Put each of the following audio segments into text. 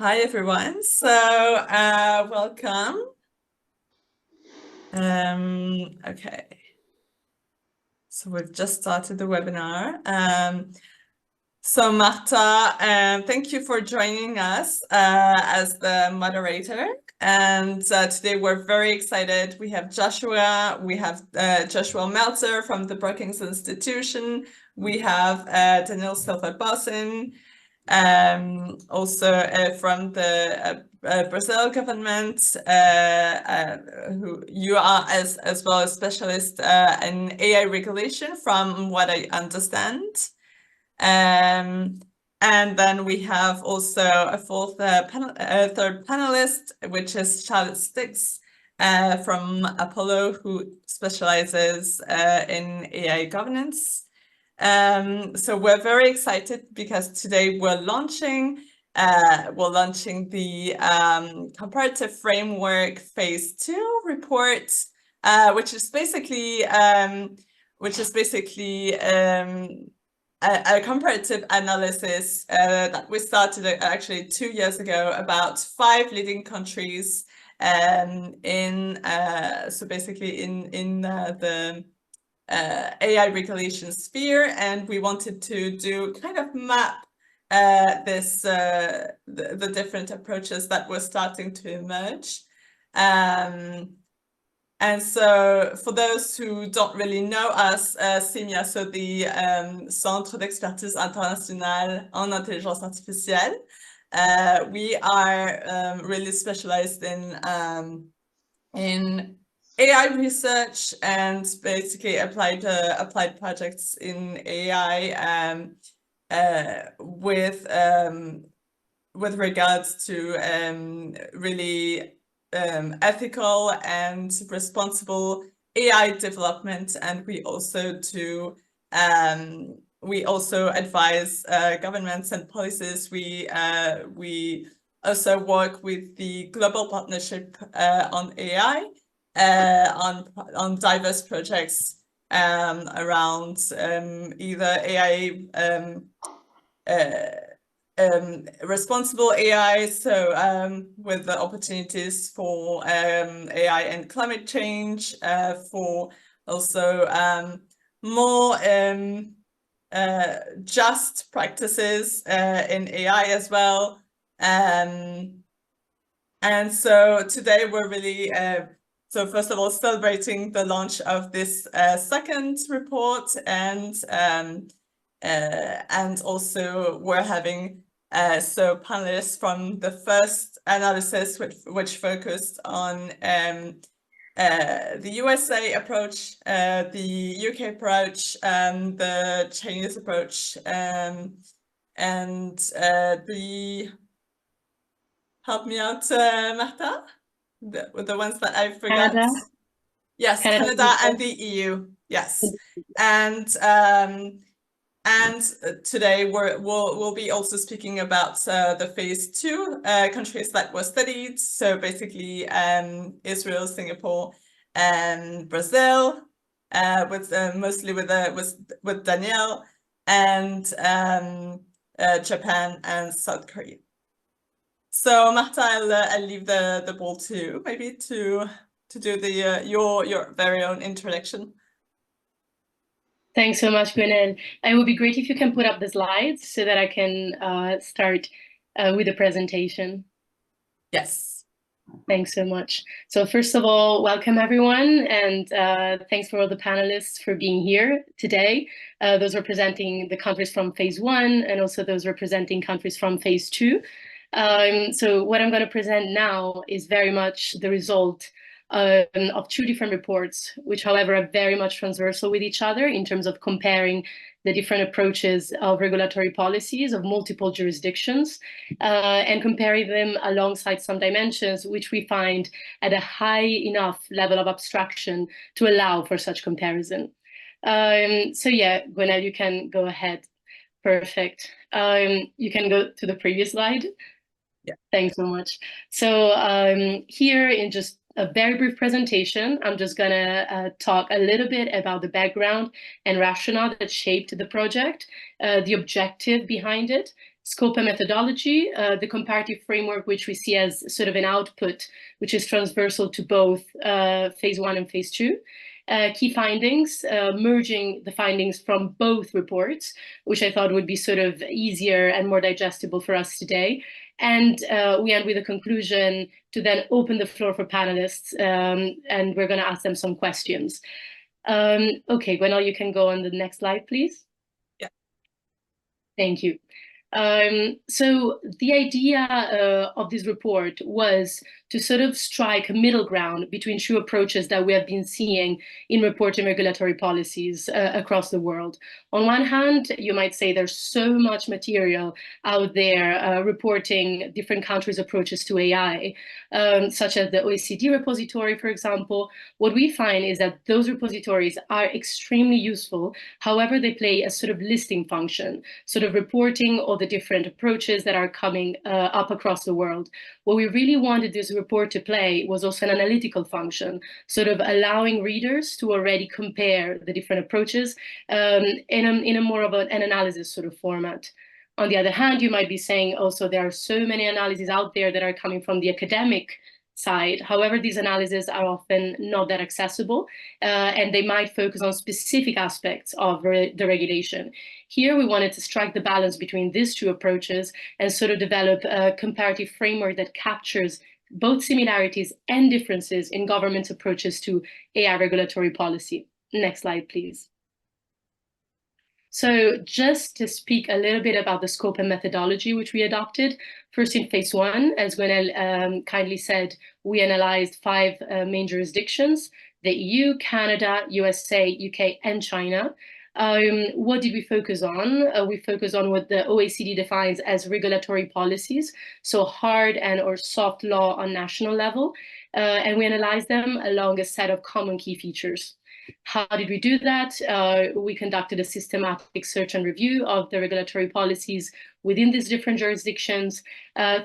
Hi, everyone. Welcome. Okay. So we've just started the webinar. Marta, thank you for joining us as the moderator. And today we're very excited. We have Joshua. We have Joshua Meltzer from the Brookings Institution. We have Daniel Silva-Bossen, also from the Brazil government, who you are as well as specialist in AI regulation, from what I understand. And then we have also a third panelist, which is Charlotte Stix from Apollo, who specializes in AI governance. So we're very excited because today we're launching the Comparative Framework Phase 2 report, which is basically a comparative analysis that we started actually 2 years ago about 5 leading countries in the AI regulation sphere, and we wanted to do kind of map the different approaches that were starting to emerge. And so for those who don't really know us, CEIMIA, so the Centre d'Expertise Internationale en Intelligence Artificielle, we are really specialized in AI research and basically applied projects in AI with regards to really ethical and responsible AI development, and we also advise governments and policies. We also work with the Global Partnership on AI on diverse projects around either AI responsible AI, so with the opportunities for AI and climate change, for also more just practices in AI as well. And so today we're really, so first of all, celebrating the launch of this second report, and also we're having panelists from the first analysis, which focused on the USA approach, the UK approach, the Chinese approach, and help me out, Marta, the ones that I forgot. Canada. Yes, Canada and the EU. Yes, and today we'll be also speaking about the phase 2 countries that were studied. So basically, Israel, Singapore, and Brazil, mostly with Danielle, and Japan and South Korea. So Marta, I'll leave the ball to maybe to do the your very own introduction. Thanks so much, Gwenaëlle. It would be great if you can put up the slides so that I can start with the presentation. Yes. Thanks so much. So first of all, welcome everyone, and thanks for all the panelists for being here today. Those representing the countries from phase 1 and also those representing countries from phase 2. So what I'm going to present now is very much the result of 2 different reports, which, however, are very much transversal with each other in terms of comparing the different approaches of regulatory policies of multiple jurisdictions and comparing them alongside some dimensions which we find at a high enough level of abstraction to allow for such comparison. So yeah, Gwenaëlle, you can go ahead. Perfect. You can go to the previous slide. Yeah. Thanks so much. So here in just a very brief presentation, I'm just gonna talk a little bit about the background and rationale that shaped the project, the objective behind it, Scope and methodology, the comparative framework, which we see as sort of an output, which is transversal to both phase 1 and phase 2. Key findings, merging the findings from both reports, which I thought would be sort of easier and more digestible for us today. And we end with a conclusion to then open the floor for panelists, and we're going to ask them some questions. Okay, Gwenal, you can go on the next slide, please. Yeah. Thank you. So the idea of this report was to sort of strike a middle ground between two approaches that we have been seeing in reporting regulatory policies across the world. On one hand, you might say there's so much material out there reporting different countries' approaches to AI, such as the OECD repository, for example. What we find is that those repositories are extremely useful. However, they play a sort of listing function, sort of reporting all the different approaches that are coming up across the world. What we really wanted this report to play was also an analytical function, sort of allowing readers to already compare the different approaches in a more of an analysis sort of format. On the other hand, you might be saying also there are so many analyses out there that are coming from the academic side. However, these analyses are often not that accessible, and they might focus on specific aspects of the regulation. Here, we wanted to strike the balance between these two approaches and sort of develop a comparative framework that captures both similarities and differences in government approaches to AI regulatory policy. Next slide, please. So just to speak a little bit about the scope and methodology which we adopted, first in phase 1, as Gwenal kindly said, we analyzed 5 main jurisdictions, the EU, Canada, USA, UK, and China. What did we focus on? We focused on what the OECD defines as regulatory policies, so hard and or soft law on national level, and we analyzed them along a set of common key features. How did we do that? We conducted a systematic search and review of the regulatory policies within these different jurisdictions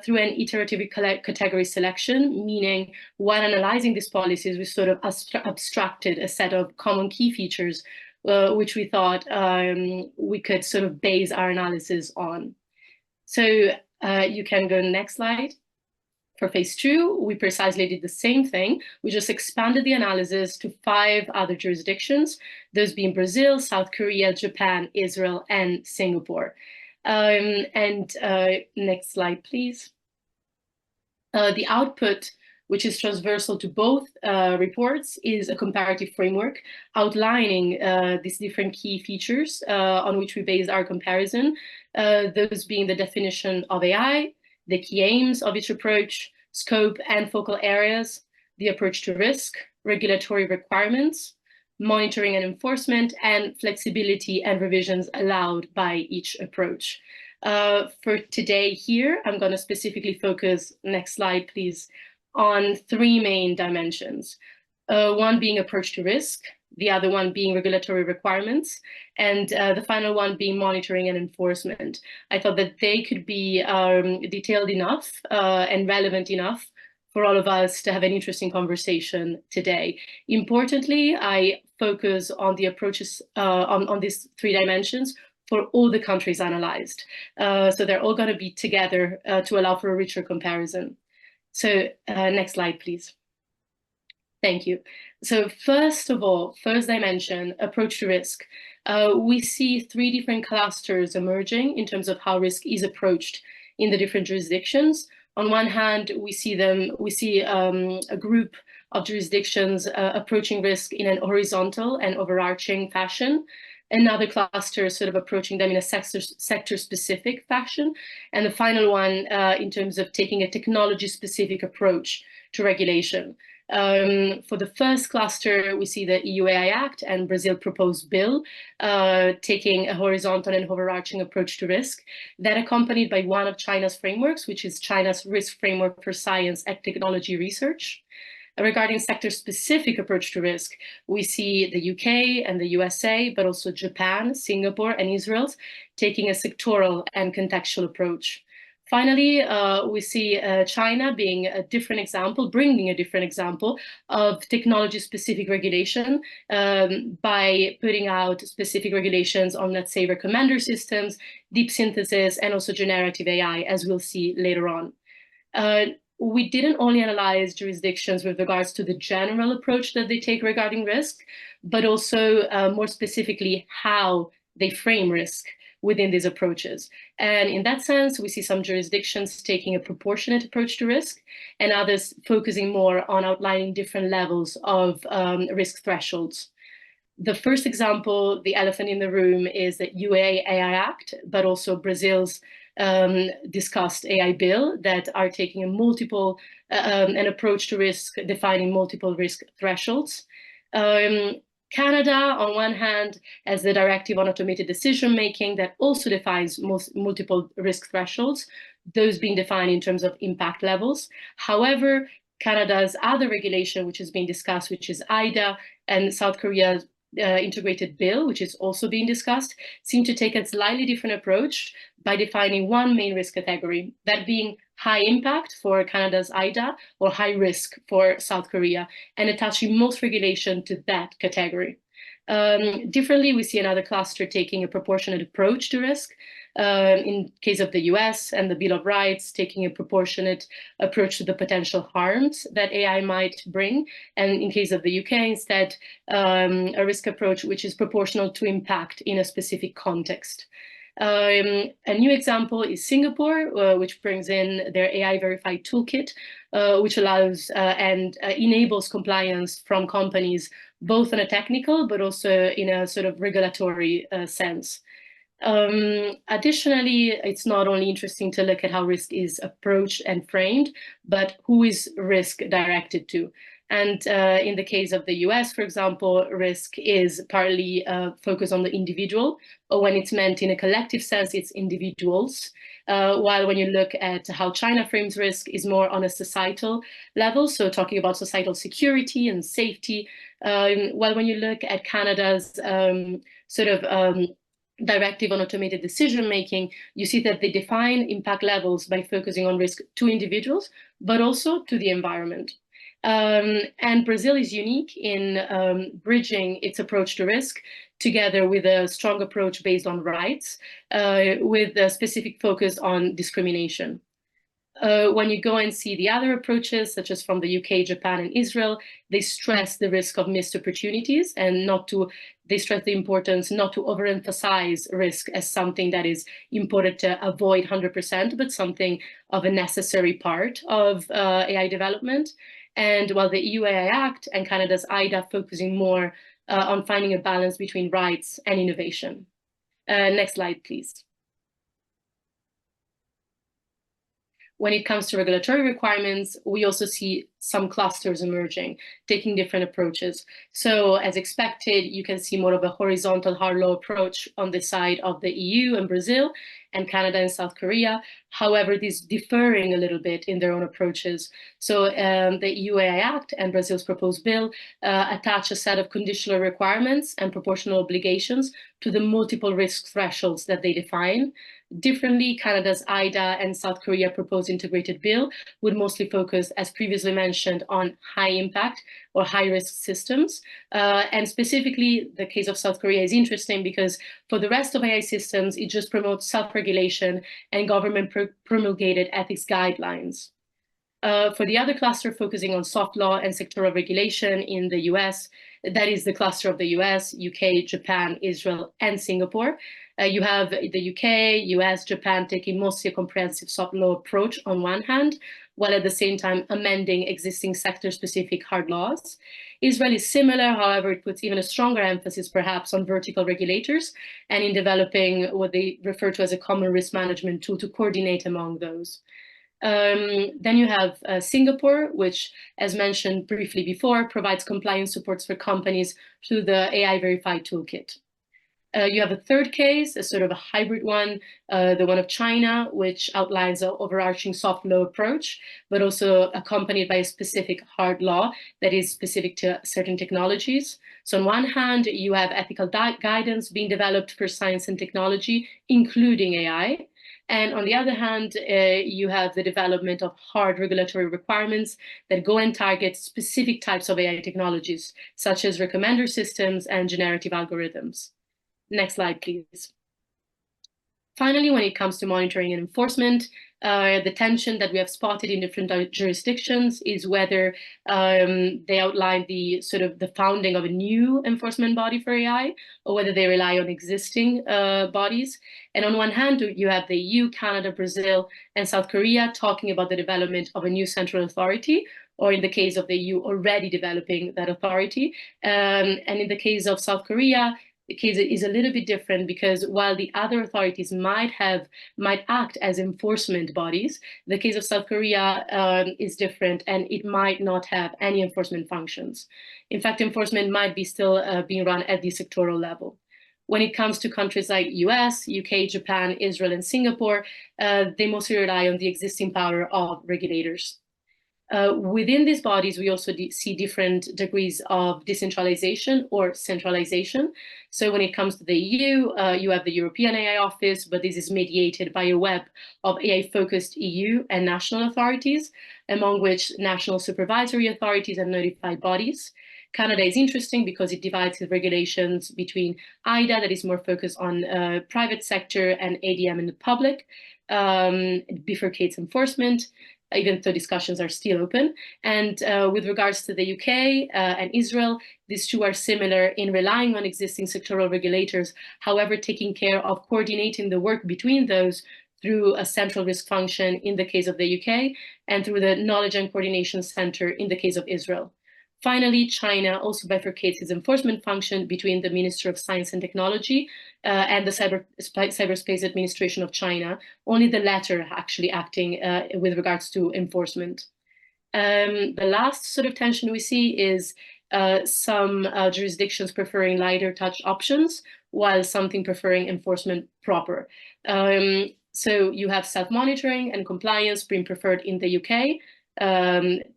through an iterative category selection, meaning while analyzing these policies, we sort of abstracted a set of common key features which we thought we could sort of base our analysis on. So you can go next slide. For phase 2, we precisely did the same thing. We just expanded the analysis to 5 other jurisdictions, those being Brazil, South Korea, Japan, Israel, and Singapore. Next slide, please. The output, which is transversal to both reports, is a comparative framework outlining these different key features on which we based our comparison, those being the definition of AI, the key aims of each approach, scope and focal areas, the approach to risk, regulatory requirements, monitoring and enforcement, and flexibility and revisions allowed by each approach. For today here, I'm going to specifically focus, next slide please, on 3 main dimensions. One being approach to risk, the other one being regulatory requirements, and the final one being monitoring and enforcement. I thought that they could be detailed enough and relevant enough for all of us to have an interesting conversation today. Importantly, I focus on the approaches on these 3 dimensions for all the countries analyzed. So they're all going to be together to allow for a richer comparison. So next slide, please. Thank you. So first of all, first dimension, approach to risk. We see 3 different clusters emerging in terms of how risk is approached in the different jurisdictions. On one hand, we see a group of jurisdictions approaching risk in an horizontal and overarching fashion. Another cluster sort of approaching them in a sector-specific fashion. And the final one in terms of taking a technology-specific approach to regulation. For the first cluster, we see the EU AI Act and Brazil proposed bill taking a horizontal and overarching approach to risk, that accompanied by one of China's frameworks, which is China's Risk Framework for Science and Technology Research. Regarding sector-specific approach to risk, we see the UK and the USA, but also Japan, Singapore, and Israel taking a sectoral and contextual approach. Finally, we see China being a different example, bringing a different example of technology-specific regulation by putting out specific regulations on, let's say, recommender systems, deep synthesis, and also generative AI, as we'll see later on. We didn't only analyze jurisdictions with regards to the general approach that they take regarding risk, but also more specifically how they frame risk within these approaches. And in that sense, we see some jurisdictions taking a proportionate approach to risk and others focusing more on outlining different levels of risk thresholds. The first example, the elephant in the room, is the UA AI Act, but also Brazil's discussed AI bill that are taking an approach to risk, defining multiple risk thresholds. Canada, on one hand, has the Directive on Automated Decision-Making that also defines multiple risk thresholds, those being defined in terms of impact levels. However, Canada's other regulation, which is being discussed, which is IDA, and South Korea's integrated bill, which is also being discussed, seem to take a slightly different approach by defining one main risk category, that being high impact for Canada's IDA or high risk for South Korea, and attaching most regulation to that category. Differently, we see another cluster taking a proportionate approach to risk. In case of the US and the Bill of Rights, taking a proportionate approach to the potential harms that AI might bring. And in case of the UK, instead, a risk approach which is proportional to impact in a specific context. A new example is Singapore, which brings in their AI verified toolkit, which allows and enables compliance from companies, both on a technical, but also in a sort of regulatory sense. Additionally, it's not only interesting to look at how risk is approached and framed, but who is risk directed to. And in the case of the US, for example, risk is partly focused on the individual, or when it's meant in a collective sense, it's individuals. While when you look at how China frames risk is more on a societal level, so talking about societal security and safety. While when you look at Canada's Directive on Automated Decision-Making, you see that they define impact levels by focusing on risk to individuals, but also to the environment. And Brazil is unique in bridging its approach to risk together with a strong approach based on rights, with a specific focus on discrimination. When you go and see the other approaches, such as from the UK, Japan, and Israel, they stress the risk of missed opportunities and they stress the importance not to overemphasize risk as something that is important to avoid 100%, but something of a necessary part of AI development. And while the EU AI Act and Canada's IDA focusing more on finding a balance between rights and innovation. Next slide, please. When it comes to regulatory requirements, we also see some clusters emerging, taking different approaches. So as expected, you can see more of a horizontal hard law approach on the side of the EU and Brazil, and Canada and South Korea. However, these differing a little bit in their own approaches. So the EU AI Act and Brazil's proposed bill attach a set of conditional requirements and proportional obligations to the multiple risk thresholds that they define. Differently, Canada's IDA and South Korea proposed integrated bill would mostly focus, as previously mentioned, on high impact or high risk systems. And specifically, the case of South Korea is interesting because for the rest of AI systems, it just promotes self-regulation and government promulgated ethics guidelines. For the other cluster focusing on soft law and sectoral regulation in the US, that is the cluster of the US, UK, Japan, Israel, and Singapore. You have the UK, US, Japan taking mostly a comprehensive soft law approach on one hand, while at the same time amending existing sector-specific hard laws. Israel is similar, however, it puts even a stronger emphasis perhaps on vertical regulators and in developing what they refer to as a common risk management tool to coordinate among those. Then you have Singapore, which, as mentioned briefly before, provides compliance supports for companies through the AI Verified Toolkit. You have a third case, a sort of a hybrid one, the one of China, which outlines an overarching soft law approach, but also accompanied by a specific hard law that is specific to certain technologies. So on one hand, you have ethical guidance being developed for science and technology, including AI. And on the other hand, you have the development of hard regulatory requirements that go and target specific types of AI technologies, such as recommender systems and generative algorithms. Next slide, please. Finally, when it comes to monitoring and enforcement, the tension that we have spotted in different jurisdictions is whether they outline the founding of a new enforcement body for AI, or whether they rely on existing bodies. And on one hand, you have the EU, Canada, Brazil, and South Korea talking about the development of a new central authority, or in the case of the EU, already developing that authority. And in the case of South Korea, the case is a little bit different, because while the other authorities might act as enforcement bodies, the case of South Korea is different, and it might not have any enforcement functions. In fact, enforcement might be still being run at the sectoral level. When it comes to countries like US, UK, Japan, Israel, and Singapore, they mostly rely on the existing power of regulators. Within these bodies, we also see different degrees of decentralization or centralization. So when it comes to the EU, you have the European AI Office, but this is mediated by a web of AI-focused EU and national authorities, among which national supervisory authorities and notified bodies. Canada is interesting because it divides the regulations between IDA, that is more focused on private sector, and ADM in the public. It bifurcates enforcement, even though discussions are still open. And with regards to the UK and Israel, these two are similar in relying on existing sectoral regulators, however, taking care of coordinating the work between those through a central risk function in the case of the UK, and through the Knowledge and Coordination Center in the case of Israel. Finally, China also bifurcates its enforcement function between the Minister of Science and Technology and the Cyberspace Administration of China, only the latter actually acting with regards to enforcement. The last sort of tension we see is some jurisdictions preferring lighter touch options, while something preferring enforcement proper. So you have self-monitoring and compliance being preferred in the UK.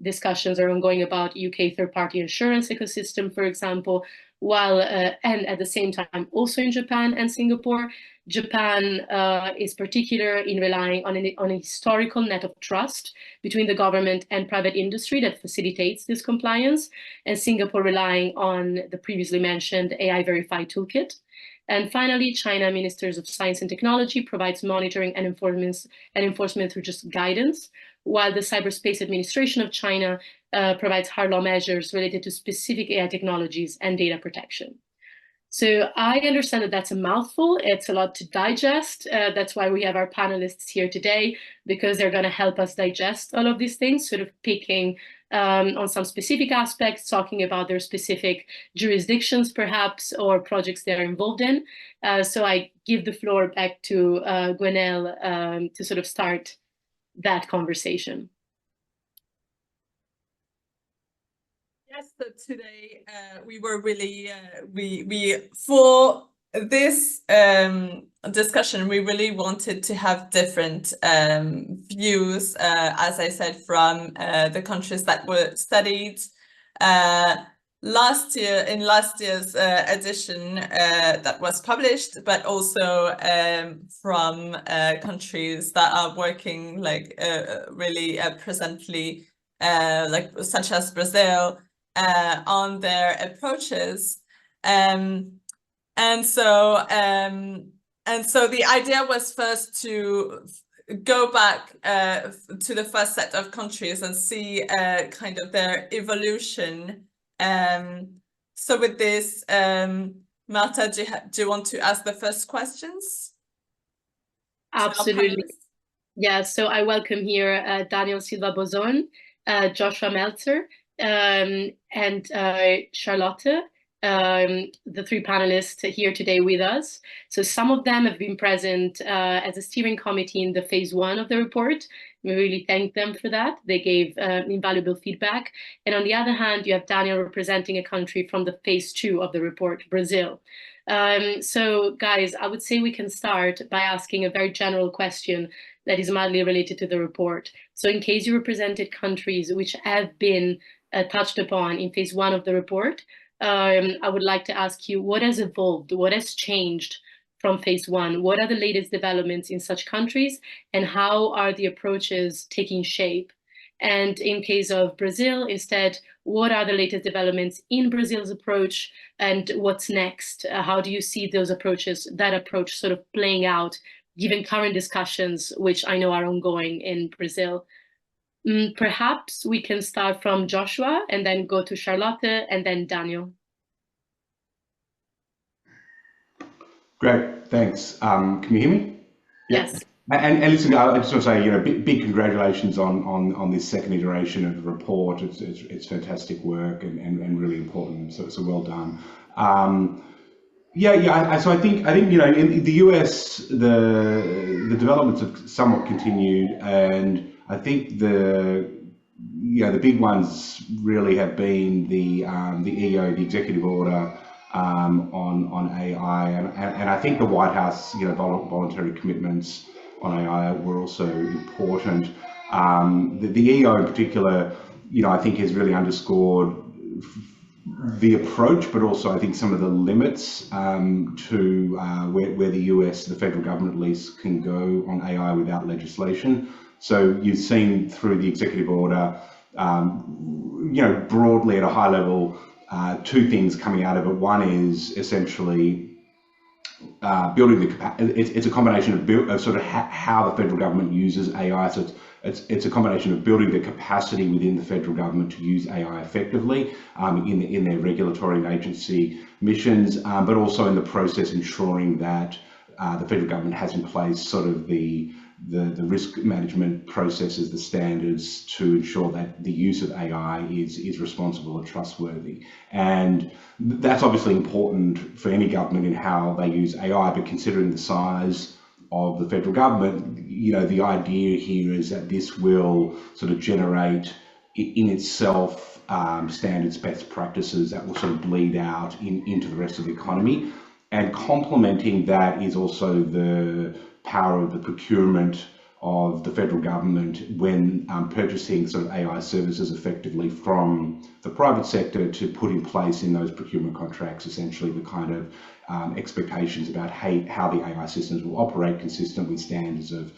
Discussions are ongoing about UK third-party insurance ecosystem, for example, while and at the same time also in Japan and Singapore. Japan is particular in relying on a historical net of trust between the government and private industry that facilitates this compliance, and Singapore relying on the previously mentioned AI Verify toolkit. And finally, China Ministers of Science and Technology provides monitoring and enforcement through just guidance, while the Cyberspace Administration of China provides hard law measures related to specific AI technologies and data protection. So I understand that that's a mouthful. It's a lot to digest. That's why we have our panelists here today, because they're going to help us digest all of these things, sort of picking on some specific aspects, talking about their specific jurisdictions, perhaps, or projects they're involved in. So I give the floor back to Gwenelle to sort of start that conversation. Yes, so today we were really, for this discussion, we really wanted to have different views, as I said, from the countries that were studied last year's edition that was published, but also from countries that are working like really presently, like such as Brazil, on their approaches, and so the idea was first to go back to the first set of countries and see kind of their evolution. So with this, Marta, do you want to ask the first questions? Absolutely. Yeah, so I welcome here Daniel Silva Bozon, Joshua Meltzer, and Charlotte, the three panelists here today with us. So some of them have been present as a steering committee in the phase 1 of the report. We really thank them for that. They gave invaluable feedback. And on the other hand, you have Daniel representing a country from the phase 2 of the report, Brazil. So guys, I would say we can start by asking a very general question that is mildly related to the report. So in case you represented countries which have been touched upon in phase 1 of the report, I would like to ask you, what has evolved, what has changed from phase one? What are the latest developments in such countries, and how are the approaches taking shape? And in case of Brazil, instead, what are the latest developments in Brazil's approach, and what's next? How do you see those approaches, that approach sort of playing out, given current discussions, which I know are ongoing in Brazil? Perhaps we can start from Joshua and then go to Charlotte and then Daniel. Great, thanks. Can you hear me? Yes. And listen, I just want to say, big congratulations on this second iteration of the report. It's fantastic work and really important. So well done. So I think in the US the developments have somewhat continued, and I think the big ones really have been the EO, the executive order on AI, and I think the White House voluntary commitments on AI were also important. The EO in particular, I think has really underscored the approach, but also I think some of the limits to where the US, the federal government at least, can go on AI without legislation. So you've seen through the executive order, broadly at a high level, two things coming out of it. One is essentially building the capacity. It's a combination of sort of how the federal government uses AI. So it's a combination of building the capacity within the federal government to use AI effectively in their regulatory and agency missions, but also in the process ensuring that the federal government has in place sort of the risk management processes, the standards to ensure that the use of AI is responsible and trustworthy. And that's obviously important for any government in how they use AI, but considering the size of the federal government, the idea here is that this will sort of generate in itself standards, best practices that will sort of bleed out into the rest of the economy. And complementing that is also the power of the procurement of the federal government when purchasing sort of AI services effectively from the private sector to put in place in those procurement contracts essentially the kind of expectations about how the AI systems will operate consistent with standards of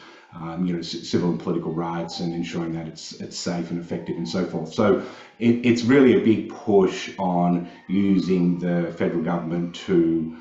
civil and political rights, and ensuring that it's safe and effective and so forth. So it's really a big push on using the federal government to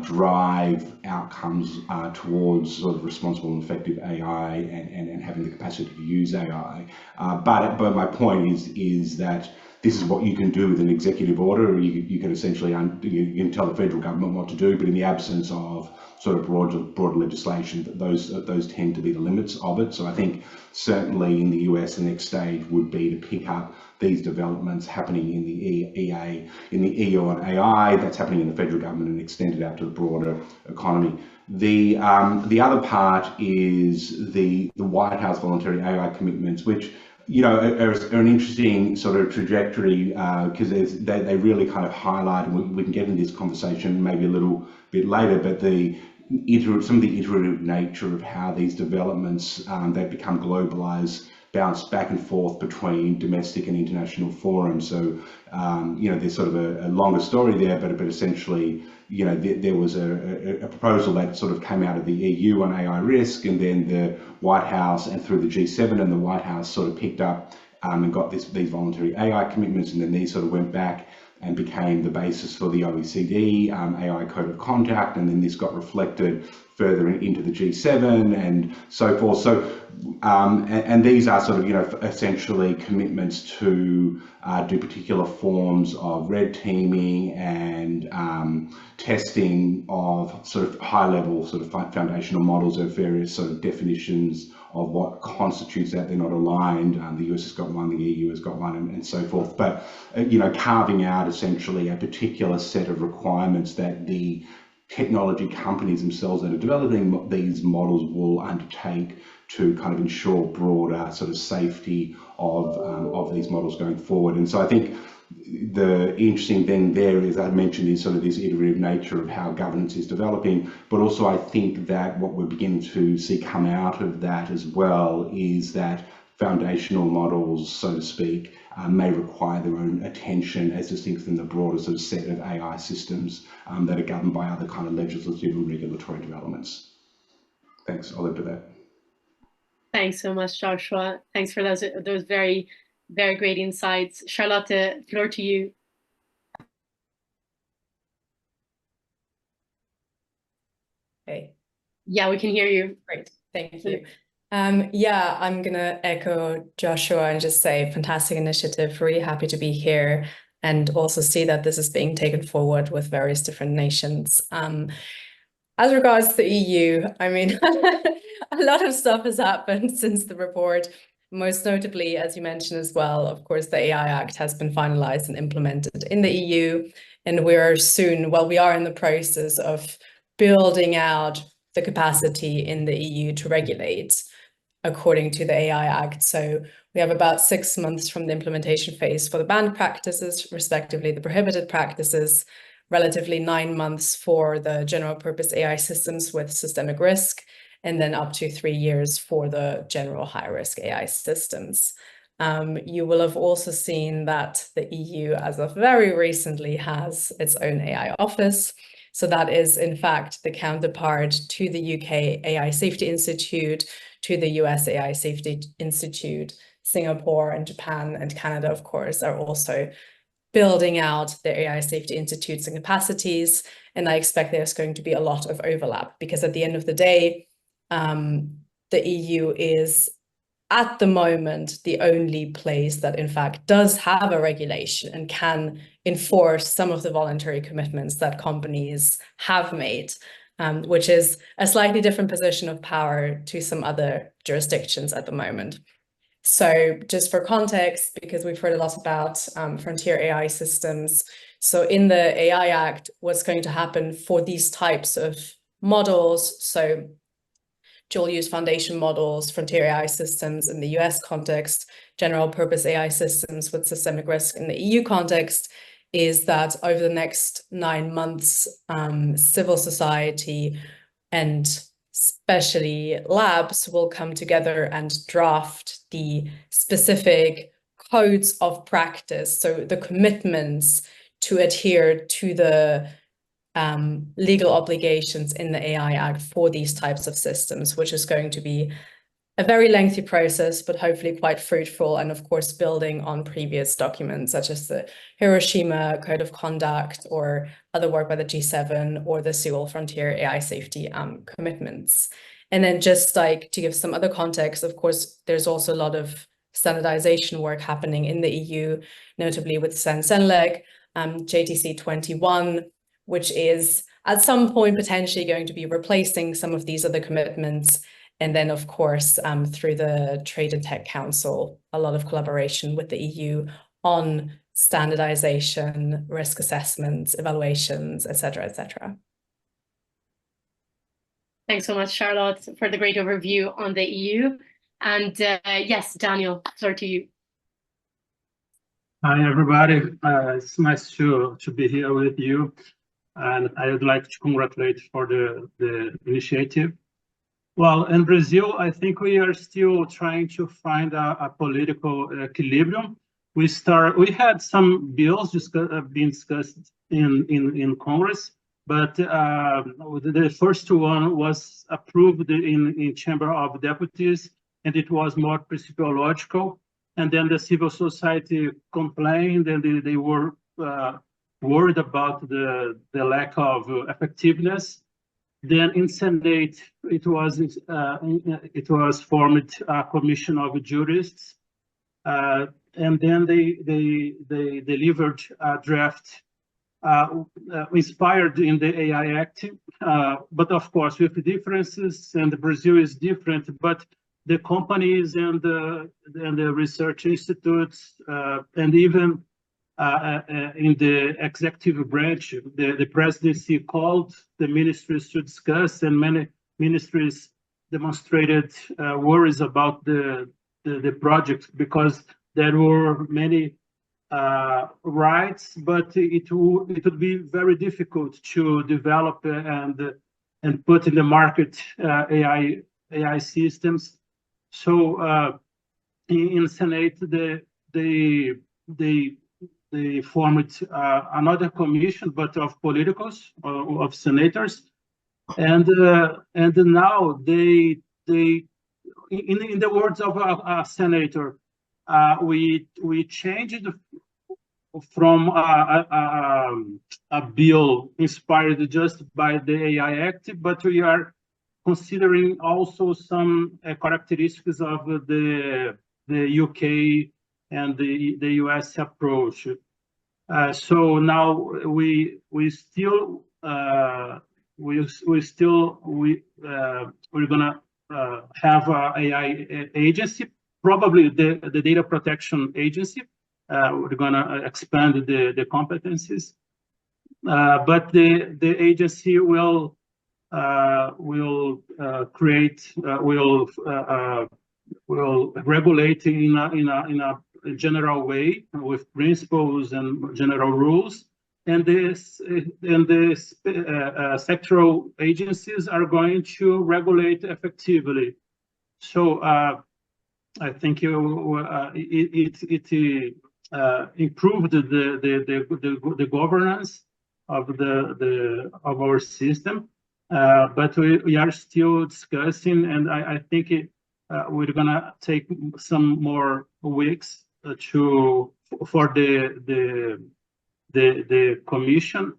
drive outcomes towards sort of responsible and effective AI and having the capacity to use AI. But my point is that this is what you can do with an executive order. You can essentially you can tell the federal government what to do, but in the absence of sort of broad legislation, those tend to be the limits of it. So I think certainly in the US, the next stage would be to pick up these developments happening in the EO on AI, that's happening in the federal government, and extend it out to the broader economy. The other part is the White House voluntary AI commitments, which are an interesting sort of trajectory because they really kind of highlight, and we can get into this conversation maybe a little bit later, but some of the iterative nature of how these developments they become globalized, bounce back and forth between domestic and international forums. So there's sort of a longer story there, but essentially there was a proposal that sort of came out of the EU on AI risk, and then the White House and through the G7 and the White House sort of picked up and got these voluntary AI commitments, and then these sort of went back and became the basis for the OECD AI Code of Conduct, and then this got reflected further into the G7 and so forth. So, and these are sort of, essentially commitments to do particular forms of red teaming and testing of sort of high-level sort of foundational models of various sort of definitions of what constitutes that they're not aligned. The US has got one, the EU has got one, and so forth. But carving out essentially a particular set of requirements that the technology companies themselves that are developing these models will undertake to kind of ensure broader sort of safety of these models going forward. And so I think the interesting thing there is, I mentioned, is sort of this iterative nature of how governance is developing, but also I think that what we're beginning to see come out of that as well is that foundational models, so to speak, may require their own attention as distinct from the broader sort of set of AI systems that are governed by other kind of legislative and regulatory developments. Thanks. I'll leave it at that. Thanks so much, Joshua. Thanks for those very, very great insights. Charlotte, floor to you. Hey. Yeah, we can hear you. Great, thank you. Yeah, I'm gonna echo Joshua and just say fantastic initiative, really happy to be here and also see that this is being taken forward with various different nations. As regards to the EU, I mean, a lot of stuff has happened since the report. Most notably, as you mentioned as well, of course, the AI Act has been finalized and implemented in the EU, and we are soon, well, we are in the process of building out the capacity in the EU to regulate according to the AI Act. So we have about 6 months from the implementation phase for the banned practices, respectively the prohibited practices, relatively 9 months for the general purpose AI systems with systemic risk, and then up to 3 years for the general high risk AI systems. You will have also seen that the EU, as of very recently, has its own AI office. So that is, in fact, the counterpart to the UK AI Safety Institute, to the US AI Safety Institute. Singapore and Japan and Canada, of course, are also building out their AI Safety Institutes and capacities. And I expect there's going to be a lot of overlap because at the end of the day, the EU is at the moment the only place that in fact does have a regulation and can enforce some of the voluntary commitments that companies have made, which is a slightly different position of power to some other jurisdictions at the moment. So just for context, because we've heard a lot about frontier AI systems. So in the AI Act, what's going to happen for these types of models, so dual use foundation models, frontier AI systems in the US context, general purpose AI systems with systemic risk in the EU context, is that over the next 9 months, civil society and especially labs will come together and draft the specific codes of practice, so the commitments to adhere to the legal obligations in the AI Act for these types of systems, which is going to be a very lengthy process, but hopefully quite fruitful, and of course building on previous documents such as the Hiroshima Code of Conduct or other work by the G7 or the Seoul Frontier AI Safety commitments. And then just like to give some other context, of course, there's also a lot of standardization work happening in the EU, notably with CENLEC, JTC 21, which is at some point potentially going to be replacing some of these other commitments. And then, of course, through the Trade and Tech Council, a lot of collaboration with the EU on standardization, risk assessments, evaluations, et cetera, et cetera. Thanks so much, Charlotte, for the great overview on the EU. And yes, Daniel, floor to you. Hi, everybody. It's nice to be here with you. And I would like to congratulate for the initiative. Well, in Brazil, I think we are still trying to find a political equilibrium. We had some bills being discussed in Congress, but the first one was approved in Chamber of Deputies, and it was more principological. And then the civil society complained, and they were worried about the lack of effectiveness. Then in Senate, it was formed a commission of jurists, and then they delivered a draft inspired in the AI Act, but of course with differences, and Brazil is different. But the companies and the research institutes and even in the executive branch, the presidency called the ministries to discuss, and many ministries demonstrated worries about the project because there were many rights, but it would be very difficult to develop and put in the market AI systems. So in Senate, they formed another commission, but of politicals, of senators, and now they in the words of a senator, we changed from a bill inspired just by the AI Act, but we are considering also some characteristics of the UK and the US approach. So now we're gonna have an AI agency, probably the data protection agency. We're gonna expand the competencies, but the agency will regulate in a general way with principles and general rules, and the sectoral agencies are going to regulate effectively. So I think it improved the governance of our system, but we are still discussing, and I think we're gonna take some more weeks for the commission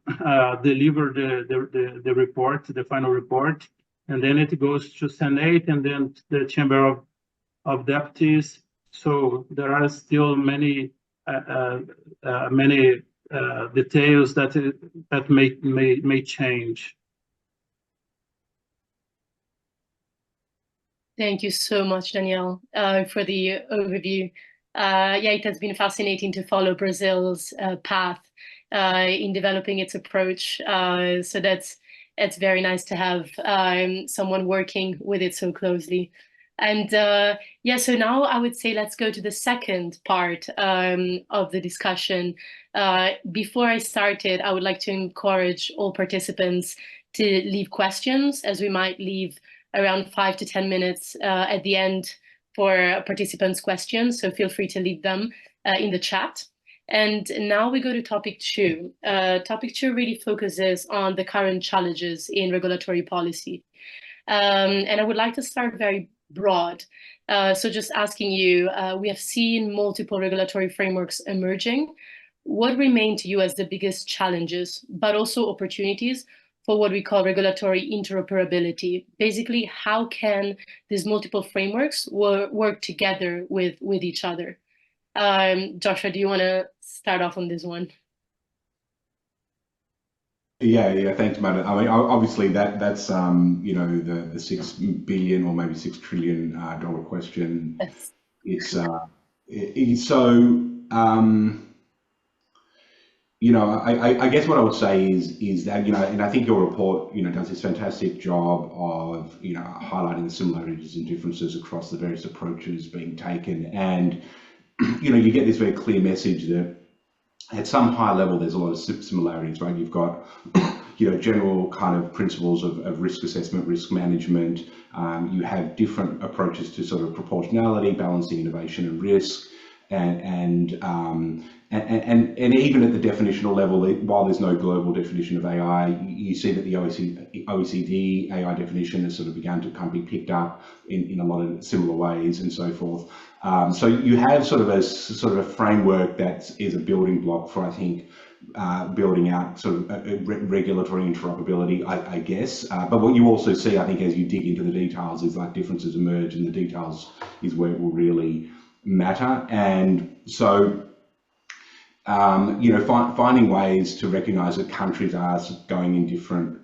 deliver the report, the final report, and then it goes to Senate and then to the Chamber of Deputies. So there are still many details that may change. Thank you so much, Daniel, for the overview. Yeah, it has been fascinating to follow Brazil's path in developing its approach. So that's very nice to have someone working with it so closely. And yeah, so now I would say let's go to the second part of the discussion. Before I started, I would like to encourage all participants to leave questions, as we might leave around 5 to 10 minutes at the end for participants' questions. So feel free to leave them in the chat. And now we go to topic 2. Topic 2 really focuses on the current challenges in regulatory policy. And I would like to start very broad. So just asking you, we have seen multiple regulatory frameworks emerging. What remain to you as the biggest challenges, but also opportunities for what we call regulatory interoperability? Basically, how can these multiple frameworks work together with each other? Joshua, do you want to start off on this one? Yeah, thanks, Madam. I mean, obviously that's you know, the $6 billion or maybe $6 trillion dollar question. Yes. It's so. You know, I guess what I would say is that, you know, and I think your report, you know, does this fantastic job of, you know, highlighting the similarities and differences across the various approaches being taken. And, you know, you get this very clear message that at some high level, there's a lot of similarities, right? You've got, you know, general kind of principles of risk assessment, risk management. You have different approaches to sort of proportionality, balancing innovation and risk. And even at the definitional level, while there's no global definition of AI, you see that the OECD AI definition has sort of begun to kind of be picked up in a lot of similar ways and so forth. So you have sort of a framework that is a building block for, I think, building out sort of a regulatory interoperability, I guess. But what you also see, I think, as you dig into the details, is like differences emerge, and the details is where it will really matter. And so, you know, finding ways to recognise that countries are going in different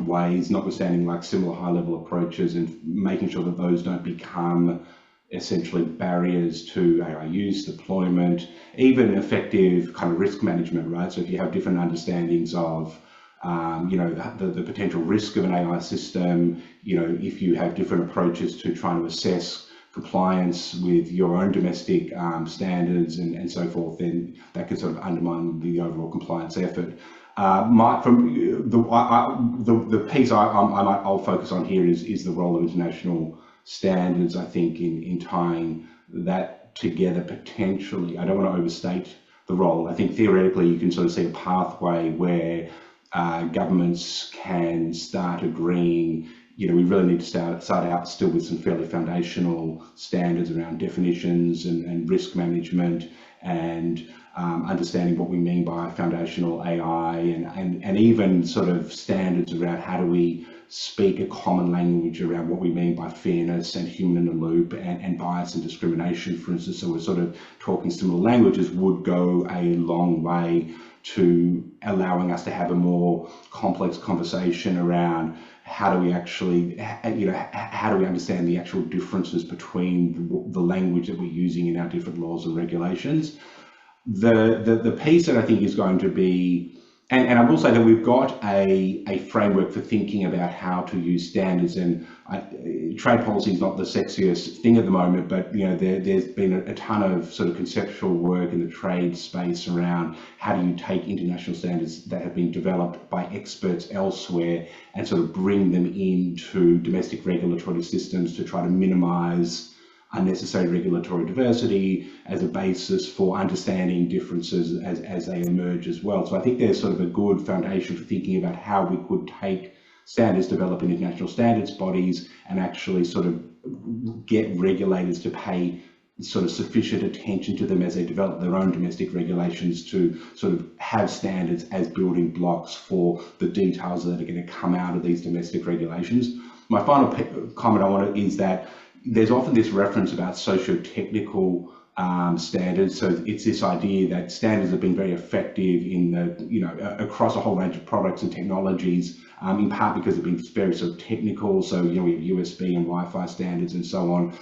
ways, notwithstanding like similar high-level approaches, and making sure that those don't become essentially barriers to AI use, deployment, even effective kind of risk management, right? So if you have different understandings of you know, the potential risk of an AI system, you know, if you have different approaches to trying to assess compliance with your own domestic standards and so forth, then that could sort of undermine the overall compliance effort. The piece I'll focus on here is the role of international standards, I think, in tying that together potentially. I don't want to overstate the role. I think theoretically you can sort of see a pathway where governments can start agreeing, we really need to start out still with some fairly foundational standards around definitions and risk management and understanding what we mean by foundational AI and even sort of standards around how do we speak a common language around what we mean by fairness and human in the loop and bias and discrimination, for instance. So we're sort of talking similar languages would go a long way to allowing us to have a more complex conversation around how do we actually, how do we understand the actual differences between the language that we're using in our different laws and regulations. The piece that I think is going to be, and I will say that we've got a framework for thinking about how to use standards, and trade policy is not the sexiest thing at the moment, but there's been a ton of sort of conceptual work in the trade space around how do you take international standards that have been developed by experts elsewhere and sort of bring them into domestic regulatory systems to try to minimize unnecessary regulatory diversity as a basis for understanding differences as they emerge as well. So I think there's sort of a good foundation for thinking about how we could take standards developed in international standards bodies and actually sort of get regulators to pay sort of sufficient attention to them as they develop their own domestic regulations to sort of have standards as building blocks for the details that are going to come out of these domestic regulations. My final comment I want to is that there's often this reference about socio-technical standards. So it's this idea that standards have been very effective in the, across a whole range of products and technologies, in part because they've been very sort of technical. So, we have USB and Wi-Fi standards and so on.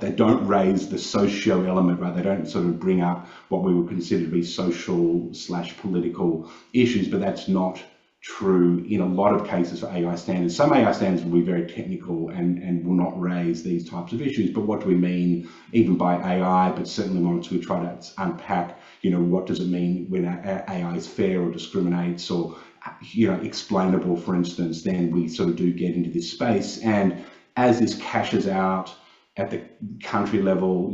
They don't raise the socio element, right? They don't sort of bring up what we would consider to be social/political issues, but that's not true in a lot of cases for AI standards. Some AI standards will be very technical and will not raise these types of issues, but what do we mean even by AI, but certainly once we try to unpack, what does it mean when AI is fair or discriminates or, explainable, for instance, then we sort of do get into this space. And as this cashes out at the country level,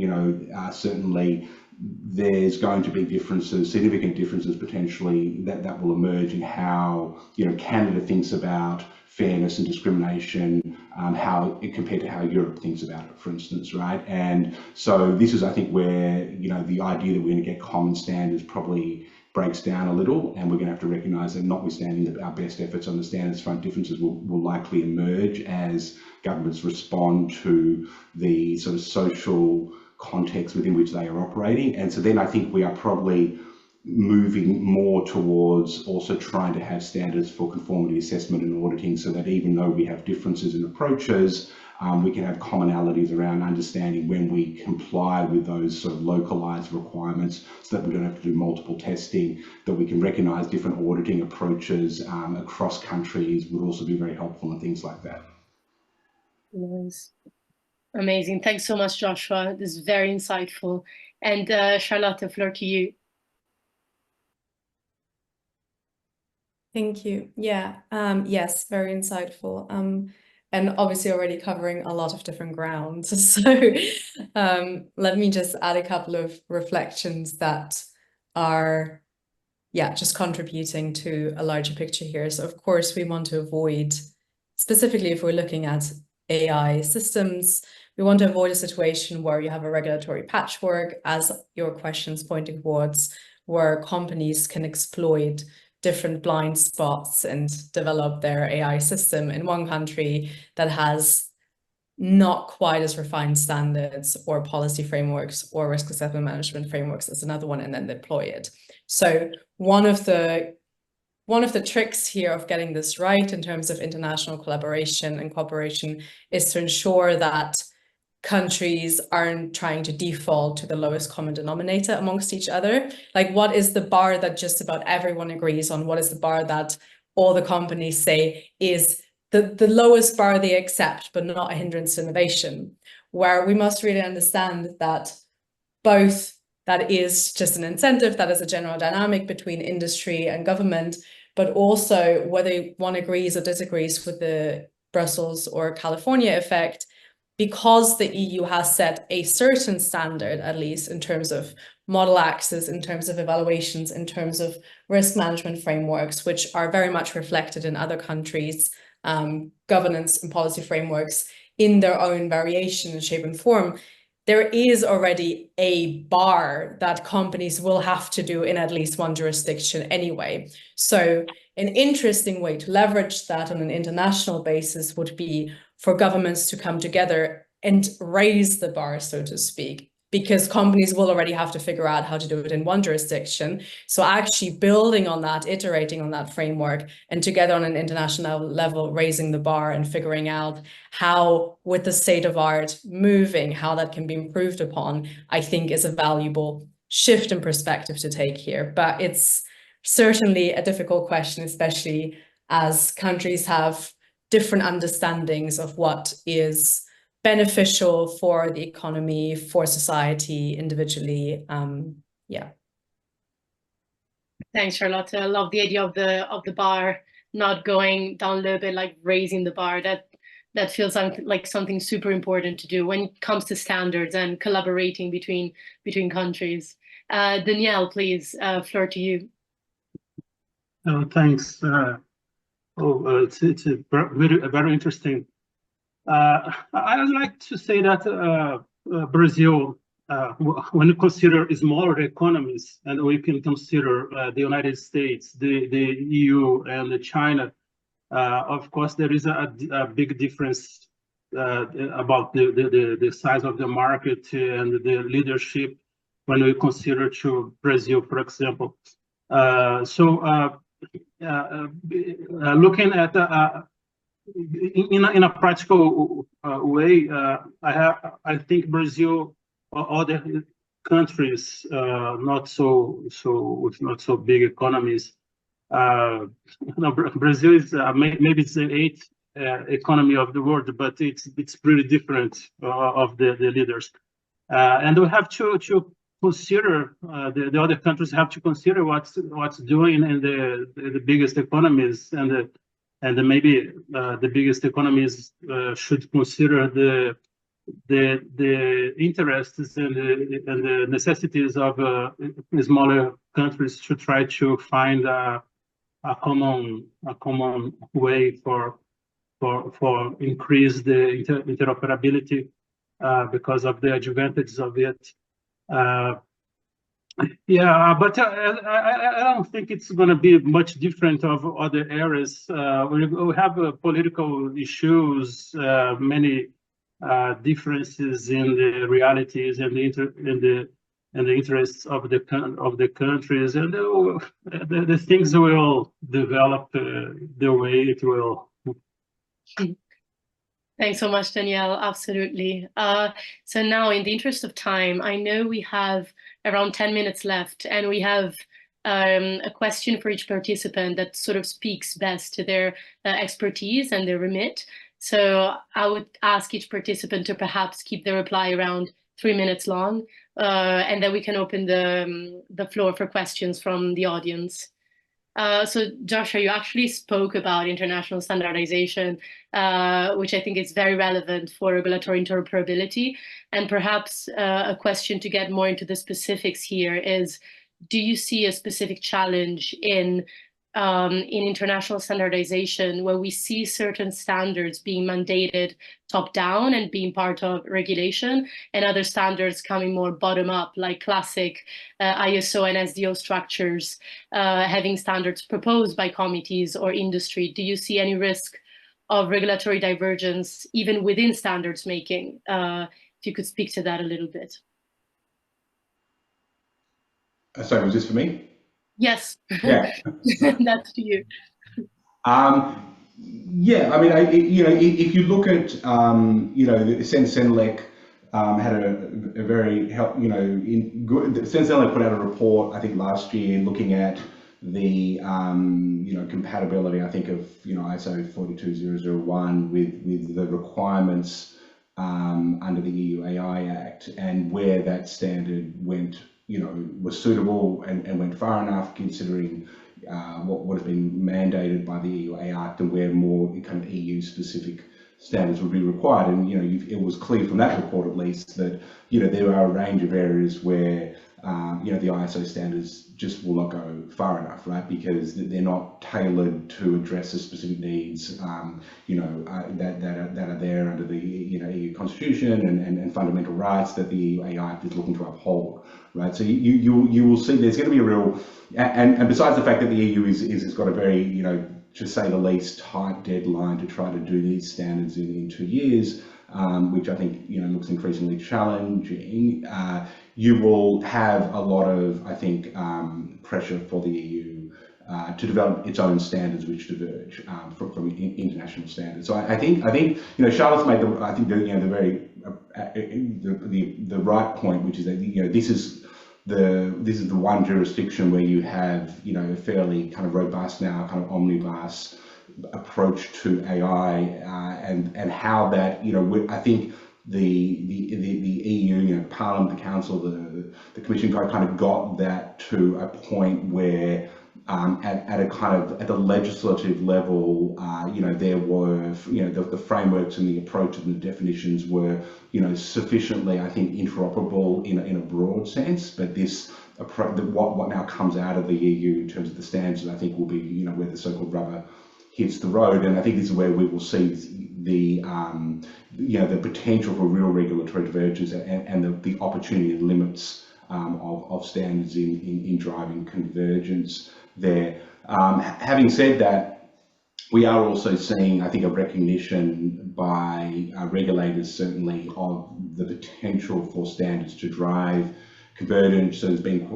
certainly there's going to be differences, significant differences potentially that will emerge in how Canada thinks about fairness and discrimination, how it compared to how Europe thinks about it, for instance, right? And so this is, I think, where the idea that we're going to get common standards probably breaks down a little, and we're going to have to recognise that notwithstanding our best efforts on the standards front, differences will likely emerge as governments respond to the sort of social context within which they are operating. And so then I think we are probably moving more towards also trying to have standards for conformity assessment and auditing, so that even though we have differences in approaches, we can have commonalities around understanding when we comply with those sort of localized requirements, so that we don't have to do multiple testing, that we can recognize different auditing approaches across countries would also be very helpful and things like that. Nice. Amazing. Thanks so much, Joshua. This is very insightful. And Charlotte, floor to you. Thank you. Yeah, yes, very insightful. And obviously already covering a lot of different grounds. So let me just add a couple of reflections that are, just contributing to a larger picture here. So of course, we want to avoid, specifically if we're looking at AI systems, we want to avoid a situation where you have a regulatory patchwork, as your question's pointing towards, where companies can exploit different blind spots and develop their AI system in one country that has not quite as refined standards or policy frameworks or risk assessment management frameworks as another one, and then deploy it. So one of the tricks here of getting this right in terms of international collaboration and cooperation is to ensure that countries aren't trying to default to the lowest common denominator amongst each other. Like, what is the bar that just about everyone agrees on? What is the bar that all the companies say is the lowest bar they accept, but not a hindrance to innovation? Where we must really understand that both that is just an incentive, that is a general dynamic between industry and government, but also whether one agrees or disagrees with the Brussels or California effect, because the EU has set a certain standard, at least in terms of model access, in terms of evaluations, in terms of risk management frameworks, which are very much reflected in other countries' governance and policy frameworks in their own variation and shape and form, there is already a bar that companies will have to do in at least one jurisdiction anyway. So an interesting way to leverage that on an international basis would be for governments to come together and raise the bar, so to speak, because companies will already have to figure out how to do it in one jurisdiction. So actually building on that, iterating on that framework, and together on an international level, raising the bar and figuring out how, with the state of art moving, how that can be improved upon, I think is a valuable shift in perspective to take here. But it's certainly a difficult question, especially as countries have different understandings of what is beneficial for the economy, for society, individually. Yeah. Thanks, Charlotte. I love the idea of the bar not going down a little bit, like raising the bar. That feels like something super important to do when it comes to standards and collaborating between countries. Danielle, please, floor to you. Thanks. It's a very interesting. I would like to say that Brazil, when you consider smaller economies, and we can consider the United States, the EU, and China, of course, there is a big difference about the size of the market and the leadership when we consider to Brazil, for example. Looking at in a practical way, I think Brazil or other countries not so big economies. Brazil is maybe it's the 8th economy of the world, but it's pretty different of the leaders, and we have to consider the other countries have to consider what's doing in the biggest economies, and maybe the biggest economies should consider the interests and the necessities of smaller countries to try to find a common way for increase the interoperability because of the advantages of it. Yeah, but I don't think it's going to be much different of other areas. We have political issues, many differences in the realities and the interests of the countries, and the things will develop the way it will. Thanks so much, Danielle. Absolutely. So now, in the interest of time, I know we have around 10 minutes left, and we have a question for each participant that sort of speaks best to their expertise and their remit. So I would ask each participant to perhaps keep their reply around 3 minutes long, and then we can open the floor for questions from the audience. So Joshua, you actually spoke about international standardization, which I think is very relevant for regulatory interoperability. And perhaps a question to get more into the specifics here is, do you see a specific challenge in international standardization where we see certain standards being mandated top down and being part of regulation, and other standards coming more bottom up, like classic ISO and SDO structures, having standards proposed by committees or industry? Do you see any risk of regulatory divergence even within standards making? If you could speak to that a little bit. Sorry, was this for me? Yes. Yeah. That's to you. Yeah, I mean, if you look at, Senelec had a very Senelec put out a report, I think last year, looking at the, compatibility, I think, of, ISO 42001 with the requirements under the EU AI Act, and where that standard went, was suitable and went far enough, considering what would have been mandated by the EU AI Act, and where more kind of EU specific standards would be required. And it was clear from that report, at least, that there are a range of areas where the ISO standards just will not go far enough, right? Because they're not tailored to address the specific needs, that are there under the EU Constitution and fundamental rights that the AI Act is looking to uphold, right? So you will see there's going to be a real, and besides the fact that the EU has got a very to say the least tight deadline to try to do these standards in 2 years, which I think looks increasingly challenging. You will have a lot of, I think, pressure for the EU to develop its own standards, which diverge from international standards. So I think Charlotte's made the right point, which is that this is the one jurisdiction where you have a fairly kind of robust now kind of omnibus approach to AI, and how that I think the EU, Parliament, the Council, the Commission kind of got that to a point where at the legislative level, there were the frameworks and the approach and the definitions were sufficiently, I think, interoperable in a broad sense. But this what now comes out of the EU in terms of the standards, I think, will be where the so-called rubber hits the road. And I think this is where we will see the potential for real regulatory divergence and the opportunity and limits of standards in driving convergence there. Having said that, we are also seeing, I think, a recognition by regulators, certainly, of the potential for standards to drive convergence. So there's been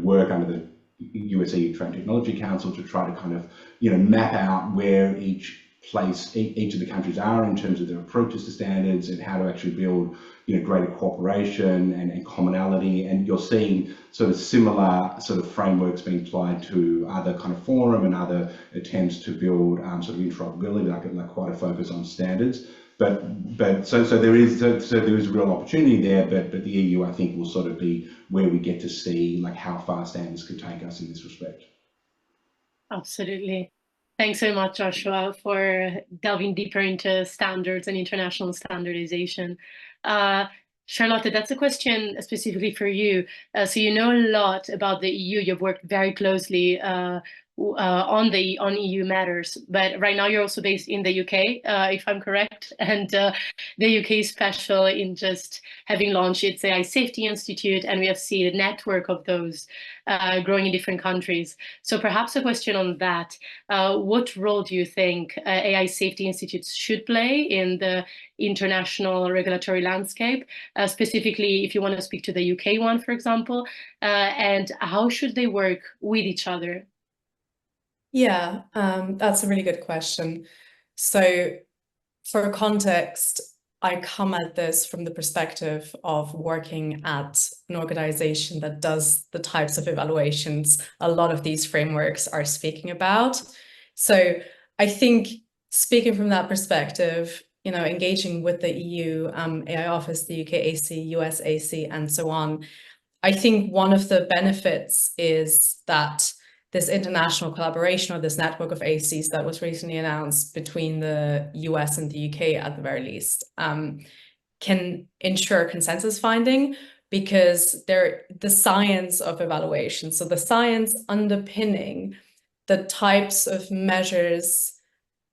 work under the US EU Trade Technology Council to try to kind of map out where each of the countries are in terms of their approaches to standards and how to actually build greater cooperation and commonality. And you're seeing sort of similar sort of frameworks being applied to other kind of forum and other attempts to build sort of interoperability, like quite a focus on standards. But so there is a real opportunity there, but the EU, I think, will sort of be where we get to see like how far standards could take us in this respect. Absolutely. Thanks so much, Joshua, for delving deeper into standards and international standardization. Charlotte, that's a question specifically for you. So you know a lot about the EU. You've worked very closely on EU matters, but right now you're also based in the UK, if I'm correct, and the UK is special in just having launched its AI Safety Institute, and we have seen a network of those growing in different countries. So perhaps a question on that: what role do you think AI Safety Institutes should play in the international regulatory landscape, specifically if you want to speak to the UK one, for example, and how should they work with each other? Yeah, that's a really good question. So for context, I come at this from the perspective of working at an organization that does the types of evaluations a lot of these frameworks are speaking about. So I think, speaking from that perspective, engaging with the EU AI Office, the UK AC, US AC, and so on, I think one of the benefits is that this international collaboration, or this network of ACs that was recently announced between the US and the UK at the very least, can ensure consensus finding, because the science of evaluation, so the science underpinning the types of measures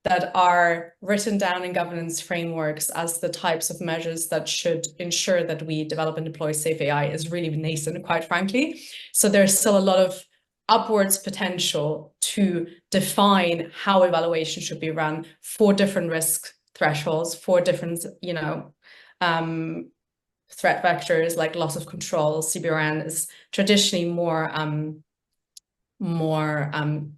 that are written down in governance frameworks as the types of measures that should ensure that we develop and deploy safe AI is really nascent, quite frankly. So there's still a lot of upwards potential to define how evaluation should be run for different risk thresholds, for different, threat vectors, like loss of control. CBRN is traditionally more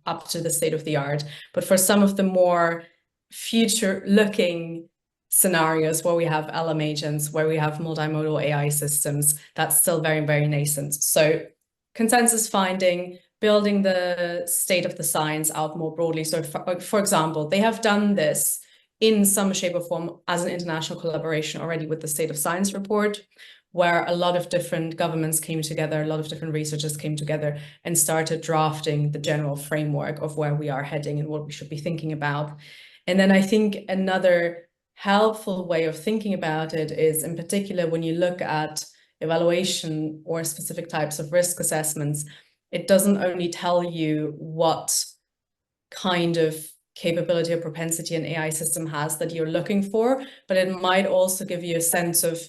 up to the state of the art, but for some of the more future-looking scenarios where we have LM agents, where we have multimodal AI systems, that's still very, very nascent. So consensus finding, building the state of the science out more broadly. So for example, they have done this in some shape or form as an international collaboration already with the State of Science report, where a lot of different governments came together, a lot of different researchers came together and started drafting the general framework of where we are heading and what we should be thinking about. And then I think another helpful way of thinking about it is, in particular, when you look at evaluation or specific types of risk assessments, it doesn't only tell you what kind of capability or propensity an AI system has that you're looking for, but it might also give you a sense of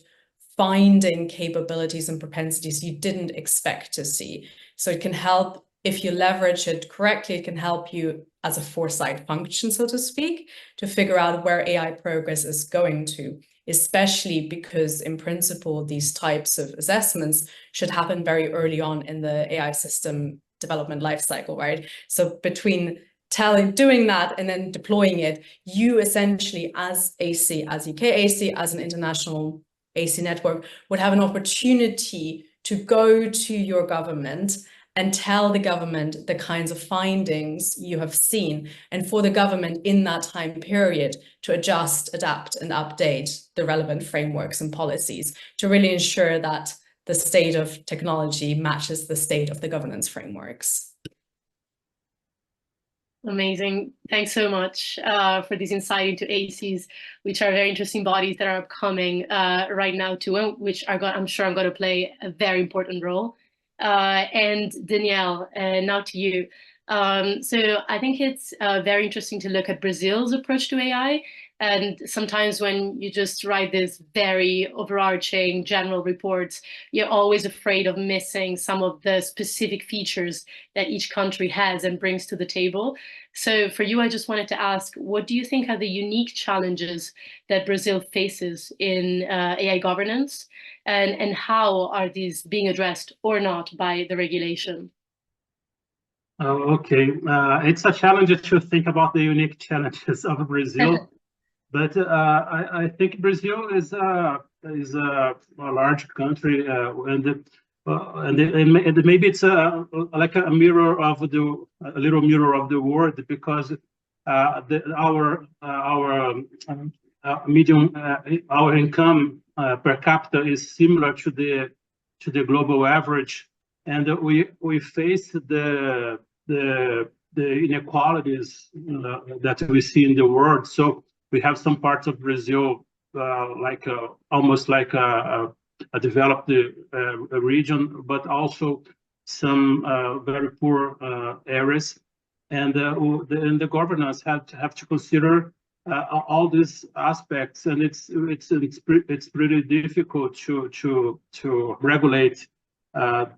finding capabilities and propensities you didn't expect to see. So it can help, if you leverage it correctly, it can help you as a foresight function, so to speak, to figure out where AI progress is going to, especially because in principle, these types of assessments should happen very early on in the AI system development lifecycle, right? So between doing that and then deploying it, you essentially as AC, as UK AC, as an international AC network would have an opportunity to go to your government and tell the government the kinds of findings you have seen, and for the government in that time period to adjust, adapt, and update the relevant frameworks and policies to really ensure that the state of technology matches the state of the governance frameworks. Amazing. Thanks so much for this insight into ACs, which are very interesting bodies that are upcoming right now too, which I'm sure I'm going to play a very important role. And Danielle, now to you. So I think it's very interesting to look at Brazil's approach to AI. And sometimes when you just write this very overarching general reports, you're always afraid of missing some of the specific features that each country has and brings to the table. So for you, I just wanted to ask, what do you think are the unique challenges that Brazil faces in AI governance? And how are these being addressed or not by the regulation? Okay, it's a challenge to think about the unique challenges of Brazil. But I think Brazil is a large country, and maybe it's like a mirror of a little mirror of the world, because our income per capita is similar to the global average, and we face the inequalities that we see in the world. So we have some parts of Brazil almost like a developed region, but also some very poor areas, and the governance have to consider all these aspects, and it's pretty difficult to regulate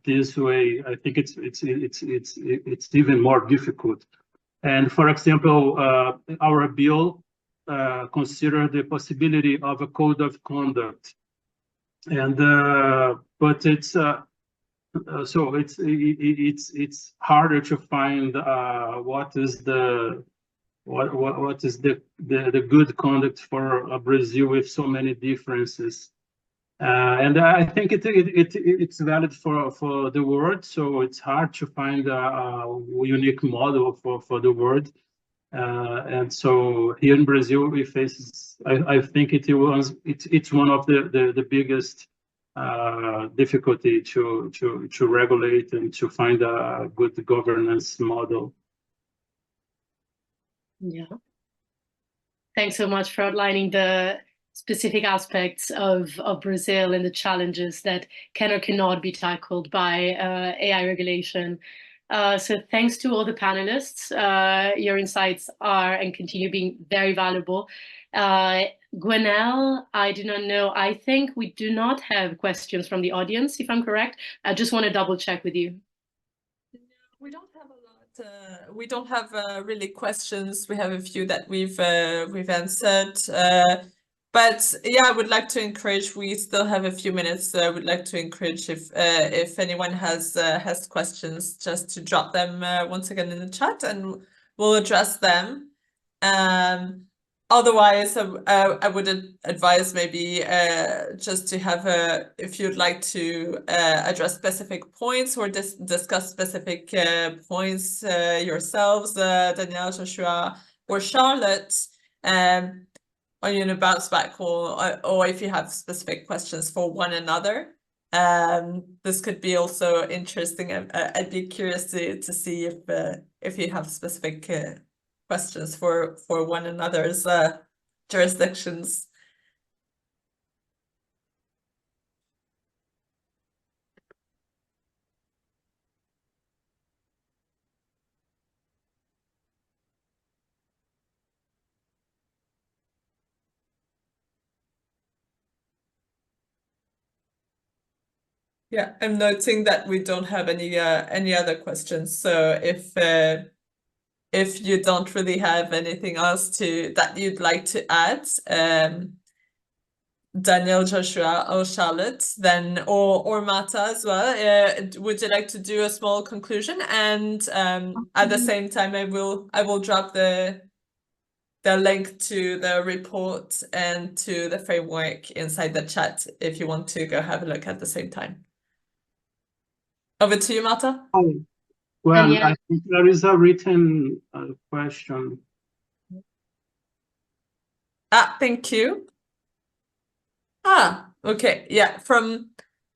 this way. I think it's even more difficult. And for example, our bill consider the possibility of a code of conduct, and but it's so it's harder to find what is the good conduct for Brazil with so many differences. And I think it's valid for the world, so it's hard to find a unique model for the world. And so here in Brazil, we face, I think it's one of the biggest difficulty to regulate and to find a good governance model. Yeah. Thanks so much for outlining the specific aspects of Brazil and the challenges that can or cannot be tackled by AI regulation. So thanks to all the panelists. Your insights are and continue being very valuable. Gwenelle, I do not know. I think we do not have questions from the audience, if I'm correct. I just want to double check with you. No, we don't have a lot. We don't have really questions. We have a few that we've answered. But yeah, I would like to encourage. We still have a few minutes. I would like to encourage if anyone has questions, just to drop them once again in the chat, and we'll address them. Otherwise, I would advise maybe just to have if you'd like to address specific points or discuss specific points yourselves, Danielle, Joshua, or Charlotte. Or bounce back or if you have specific questions for one another. This could be also interesting. I'd be curious to see if you have specific questions for one another's jurisdictions. Yeah, I'm noting that we don't have any other questions. So if you don't really have anything else that you'd like to add, Daniel, Joshua, or Charlotte, then or Marta as well, would you like to do a small conclusion? And at the same time, I will drop the link to the report and to the framework inside the chat if you want to go have a look at the same time. Over to you, Marta. Well, yeah. I think there is a written question. Thank you. Okay, yeah,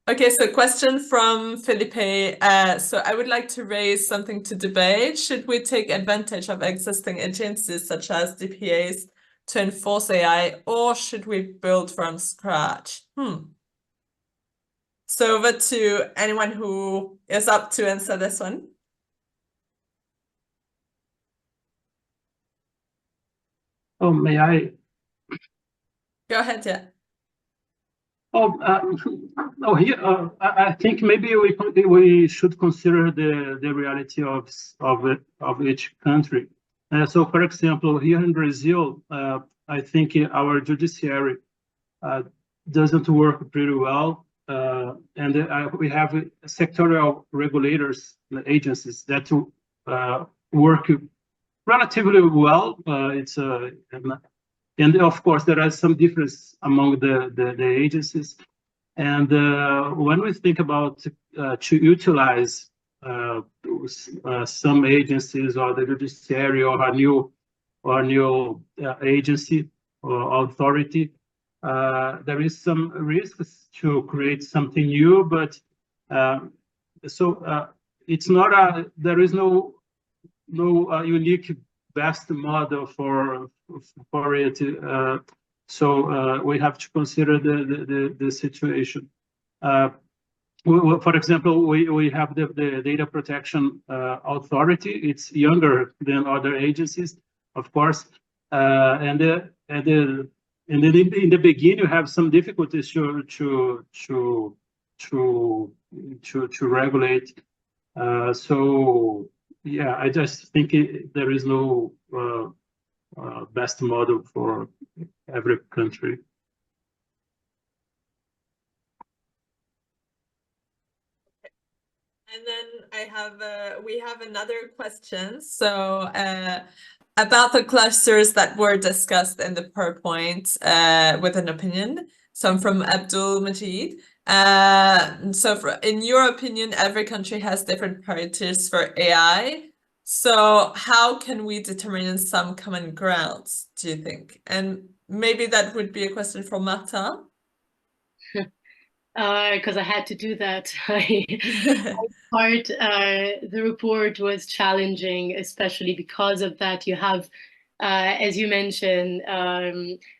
okay, so question from Felipe. So I would like to raise something to debate. Should we take advantage of existing agencies such as DPAs to enforce AI, or should we build from scratch? So over to anyone who is up to answer this one. Oh, may I? Go ahead, yeah. Here I think maybe we should consider the reality of each country. So, for example, here in Brazil, I think our judiciary doesn't work pretty well, and we have sectorial regulators, agencies that work relatively well. And of course, there are some difference among the agencies. And when we think about to utilize some agencies or the judiciary or a new agency or authority, there is some risks to create something new. But it's not there is no unique best model for it. So we have to consider the situation. For example, we have the data protection authority. It's younger than other agencies, of course, and then in the beginning you have some difficulties to regulate. So yeah, I just think there is no best model for every country. And then we have another question. So about the clusters that were discussed in the PowerPoint with an opinion. So I'm from Abdul Majid. So in your opinion, every country has different priorities for AI. So how can we determine some common grounds, do you think? And maybe that would be a question for Marta. Because I had to do that. The report was challenging, especially because of that. You have, as you mentioned,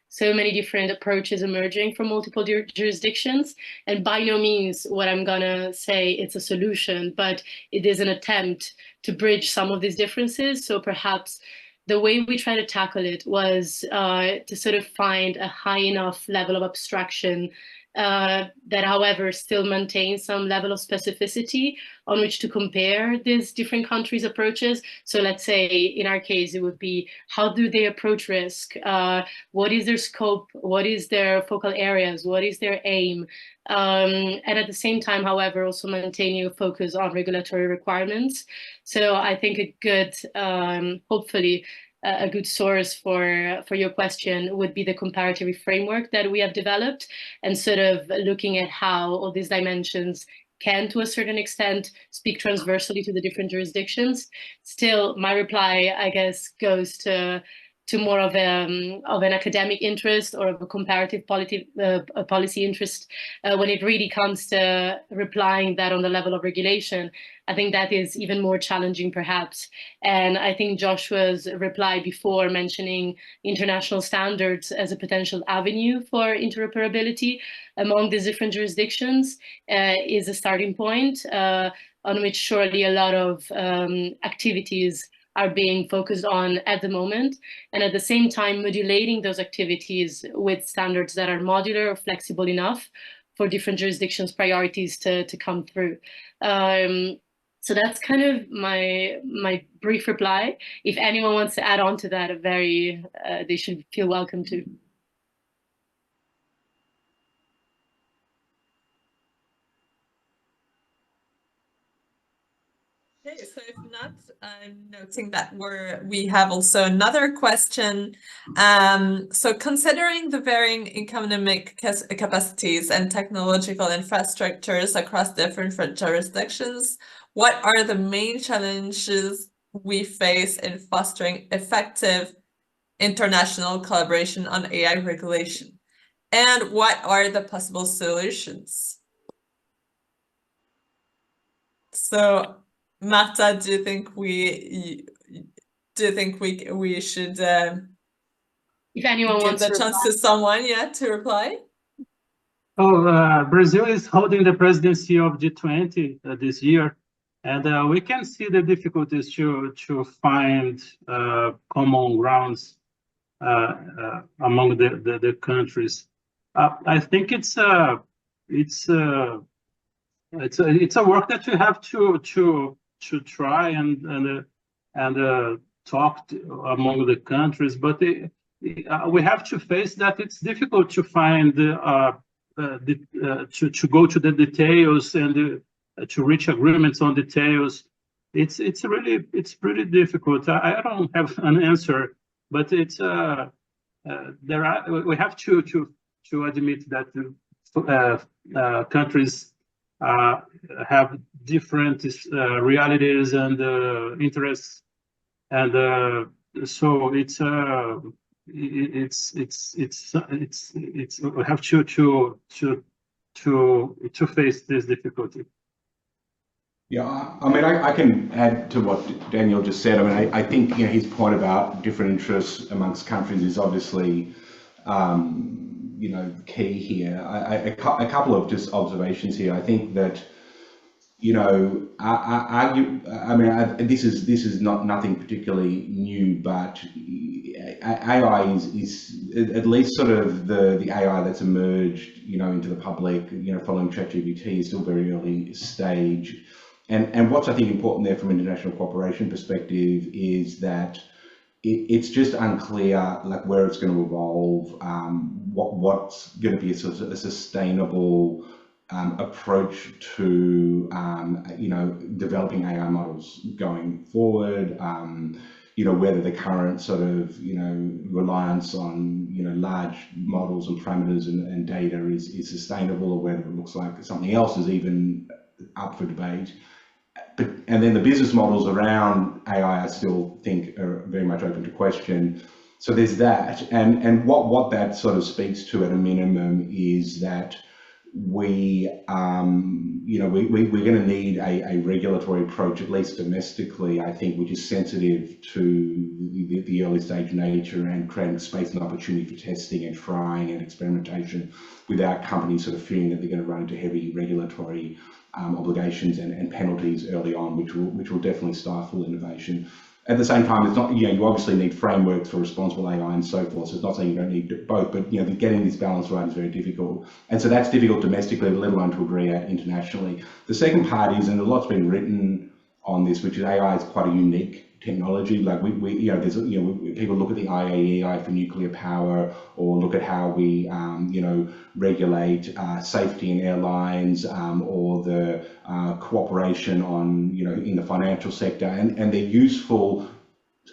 so many different approaches emerging from multiple jurisdictions. And by no means what I'm gonna say it's a solution, but it is an attempt to bridge some of these differences. So perhaps the way we try to tackle it was to sort of find a high enough level of abstraction that, however, still maintains some level of specificity on which to compare these different countries' approaches. So let's say in our case, it would be, how do they approach risk? What is their scope? What is their focal areas? What is their aim? And at the same time, however, also maintaining a focus on regulatory requirements. So I think a good, hopefully, a good source for your question would be the comparative framework that we have developed, and sort of looking at how all these dimensions can, to a certain extent, speak transversally to the different jurisdictions. Still, my reply, I guess, goes to to more of an academic interest or of a comparative policy interest, when it really comes to replying that on the level of regulation, I think that is even more challenging, perhaps. And I think Joshua's reply before, mentioning international standards as a potential avenue for interoperability among these different jurisdictions, is a starting point on which surely a lot of activities are being focused on at the moment, and at the same time modulating those activities with standards that are modular or flexible enough for different jurisdictions' priorities to come through. So that's kind of my brief reply. If anyone wants to add on to that, they should feel welcome to. Okay, so if not, I'm noting that we have also another question. So considering the varying economic capacities and technological infrastructures across different jurisdictions, what are the main challenges we face in fostering effective international collaboration on AI regulation? And what are the possible solutions? So, Marta, do you think we should if anyone give wants the chance to someone to reply? Brazil is holding the presidency of G20 this year, and we can see the difficulties to find common grounds among the countries. I think it's a work that you have to try and talk among the countries, but we have to face that it's difficult to find to go to the details and to reach agreements on details. It's pretty difficult. I don't have an answer, but it's we have to admit that countries have different realities and interests, and so we have to face this difficulty. Yeah, I mean, I can add to what Daniel just said. I mean, I think his point about different interests amongst countries is obviously key here. A couple of just observations here. I think that this is nothing particularly new, but AI is at least sort of the AI that's emerged into the public following ChatGPT is still very early stage. And what's I think important there from an international cooperation perspective is that it's just unclear like where it's going to evolve, what's going to be a sort of a sustainable approach to developing AI models going forward. Whether the current sort of reliance on large models and parameters and data is sustainable, or whether it looks like something else is even up for debate. And then the business models around AI, I still think are very much open to question. So there's that, and what that sort of speaks to at a minimum is that we're going to need a regulatory approach, at least domestically, I think, which is sensitive to the early stage nature and creating space and opportunity for testing and trying and experimentation without companies sort of fearing that they're going to run into heavy regulatory obligations and penalties early on, which will definitely stifle innovation. At the same time, it's not, you obviously need frameworks for responsible AI and so forth. So it's not saying you don't need both, but getting this balance right is very difficult. And so that's difficult domestically, let alone to agree at internationally. The second part is, and a lot's been written on this, which is AI is quite a unique technology. Like there's people look at the IAEI for nuclear power, or look at how we regulate safety in airlines, or the cooperation on in the financial sector, and they're useful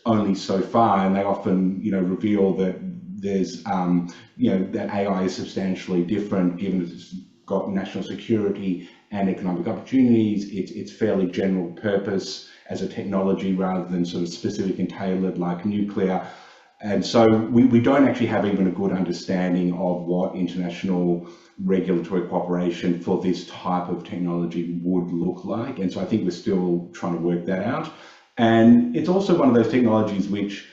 only so far, and they often reveal that there's that AI is substantially different given it's got national security and economic opportunities. It's fairly general purpose as a technology rather than sort of specific and tailored like nuclear. And so we don't actually have even a good understanding of what international regulatory cooperation for this type of technology would look like. And so I think we're still trying to work that out. And it's also one of those technologies which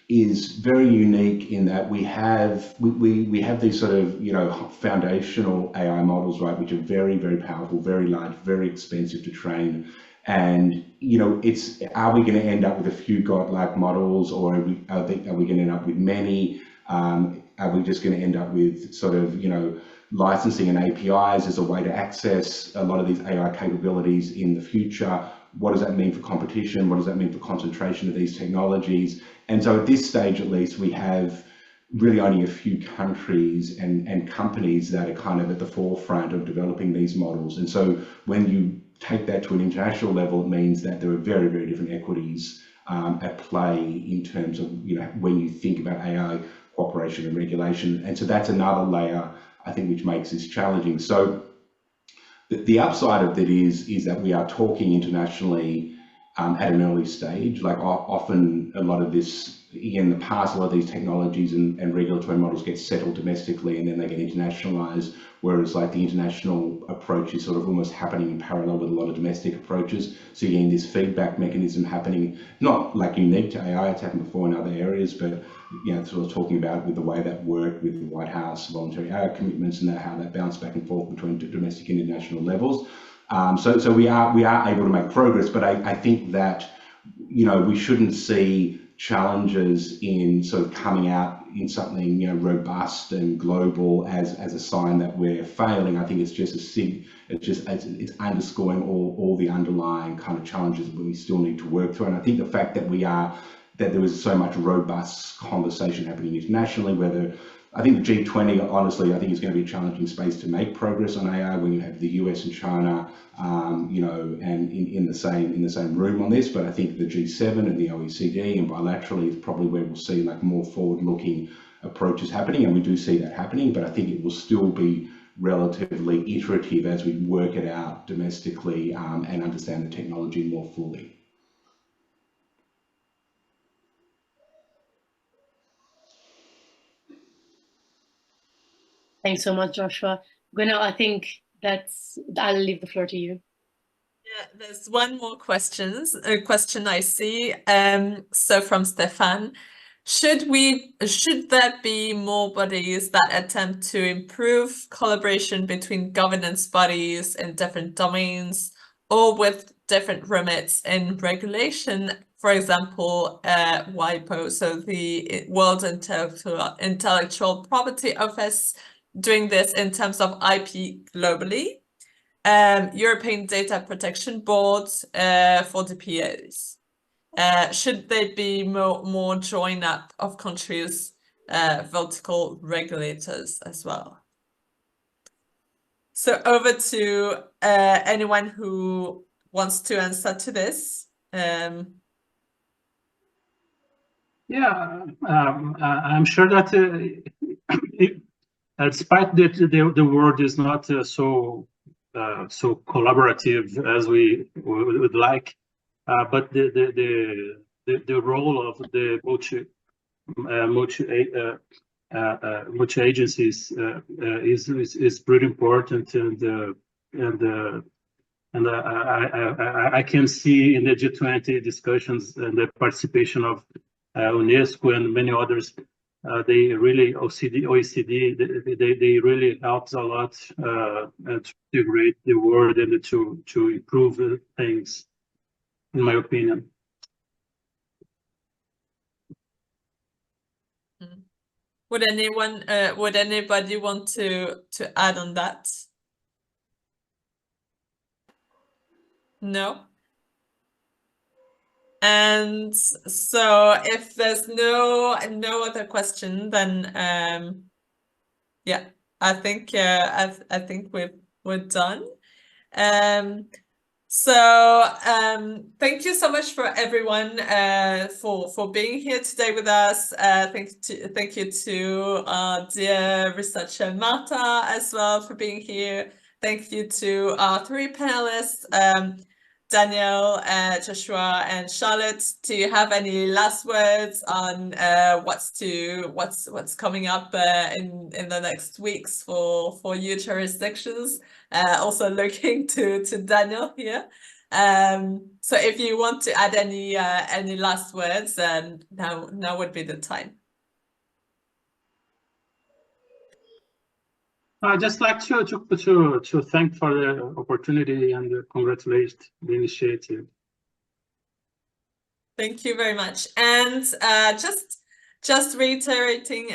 is very unique in that we have these sort of, you know, foundational AI models, right, which are very, very powerful, very large, very expensive to train. And, you know, are we going to end up with a few godlike models, or are we going to end up with many? Are we just going to end up with sort of, you know, licensing and APIs as a way to access a lot of these AI capabilities in the future? What does that mean for competition? What does that mean for concentration of these technologies? And so at this stage, at least, we have really only a few countries and companies that are kind of at the forefront of developing these models. And so when you take that to an international level, it means that there are very, very different equities at play in terms of, you know, when you think about AI cooperation and regulation. And so that's another layer, I think, which makes this challenging. So the upside of it is that we are talking internationally at an early stage. Like often a lot of this, in the past, a lot of these technologies and regulatory models get settled domestically and then they get internationalized, whereas like the international approach is sort of almost happening in parallel with a lot of domestic approaches. So you're getting this feedback mechanism happening, not like unique to AI, it's happened before in other areas, but, you know, sort of talking about with the way that worked with the White House voluntary AI commitments and how that bounced back and forth between domestic and international levels. So we are able to make progress, but I think that, you know, we shouldn't see challenges in sort of coming out in something, you know, robust and global as a sign that we're failing. I think it's just it's underscoring all the underlying kind of challenges that we still need to work through. And I think the fact that there was so much robust conversation happening internationally, whether I think the G20, honestly, I think is going to be a challenging space to make progress on AI when you have the US and China, you know, and in the same room on this. But I think the G7 and the OECD and bilaterally is probably where we'll see like more forward-looking approaches happening, and we do see that happening. But I think it will still be relatively iterative as we work it out domestically and understand the technology more fully. Thanks so much, Joshua. Gunnar, I think I'll leave the floor to you. Yeah, there's one more question I see. So from Stefan, should there be more bodies that attempt to improve collaboration between governance bodies in different domains or with different remits in regulation? For example, WIPO, so the World Intellectual Property Office, doing this in terms of IP globally. European Data Protection Board for DPOs. Should there be more join up of countries' vertical regulators as well? So over to anyone who wants to answer to this. Yeah, I'm sure that despite that the world is not so collaborative as we would like, but the role of the multi agencies is pretty important, and I can see in the G20 discussions and the participation of UNESCO and many others, they really, OECD, they really helps a lot to integrate the world and to improve things, in my opinion. Would anybody want to add on that? No? And so if there's no other question, then yeah, I think we're done. So thank you so much for everyone for being here today with us. Thank you to dear researcher Marta as well for being here. Thank you to our three panelists. Daniel, Joshua, and Charlotte, do you have any last words on what's coming up in the next weeks for your jurisdictions? Also looking to Daniel here. So if you want to add any last words, then now would be the time. I'd just like to thank for the opportunity and congratulate the initiative. Thank you very much. And just reiterating,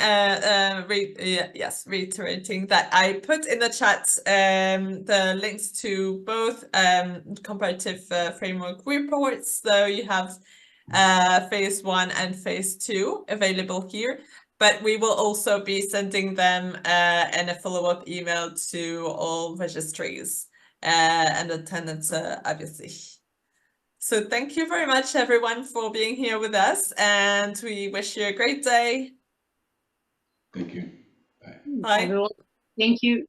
reiterating that I put in the chat the links to both comparative framework reports. So you have phase 1 and phase 2 available here. But we will also be sending them in a follow-up email to all registries and attendants, obviously. So thank you very much, everyone, for being here with us, and we wish you a great day. Thank you. Bye. Bye. Everyone, thank you.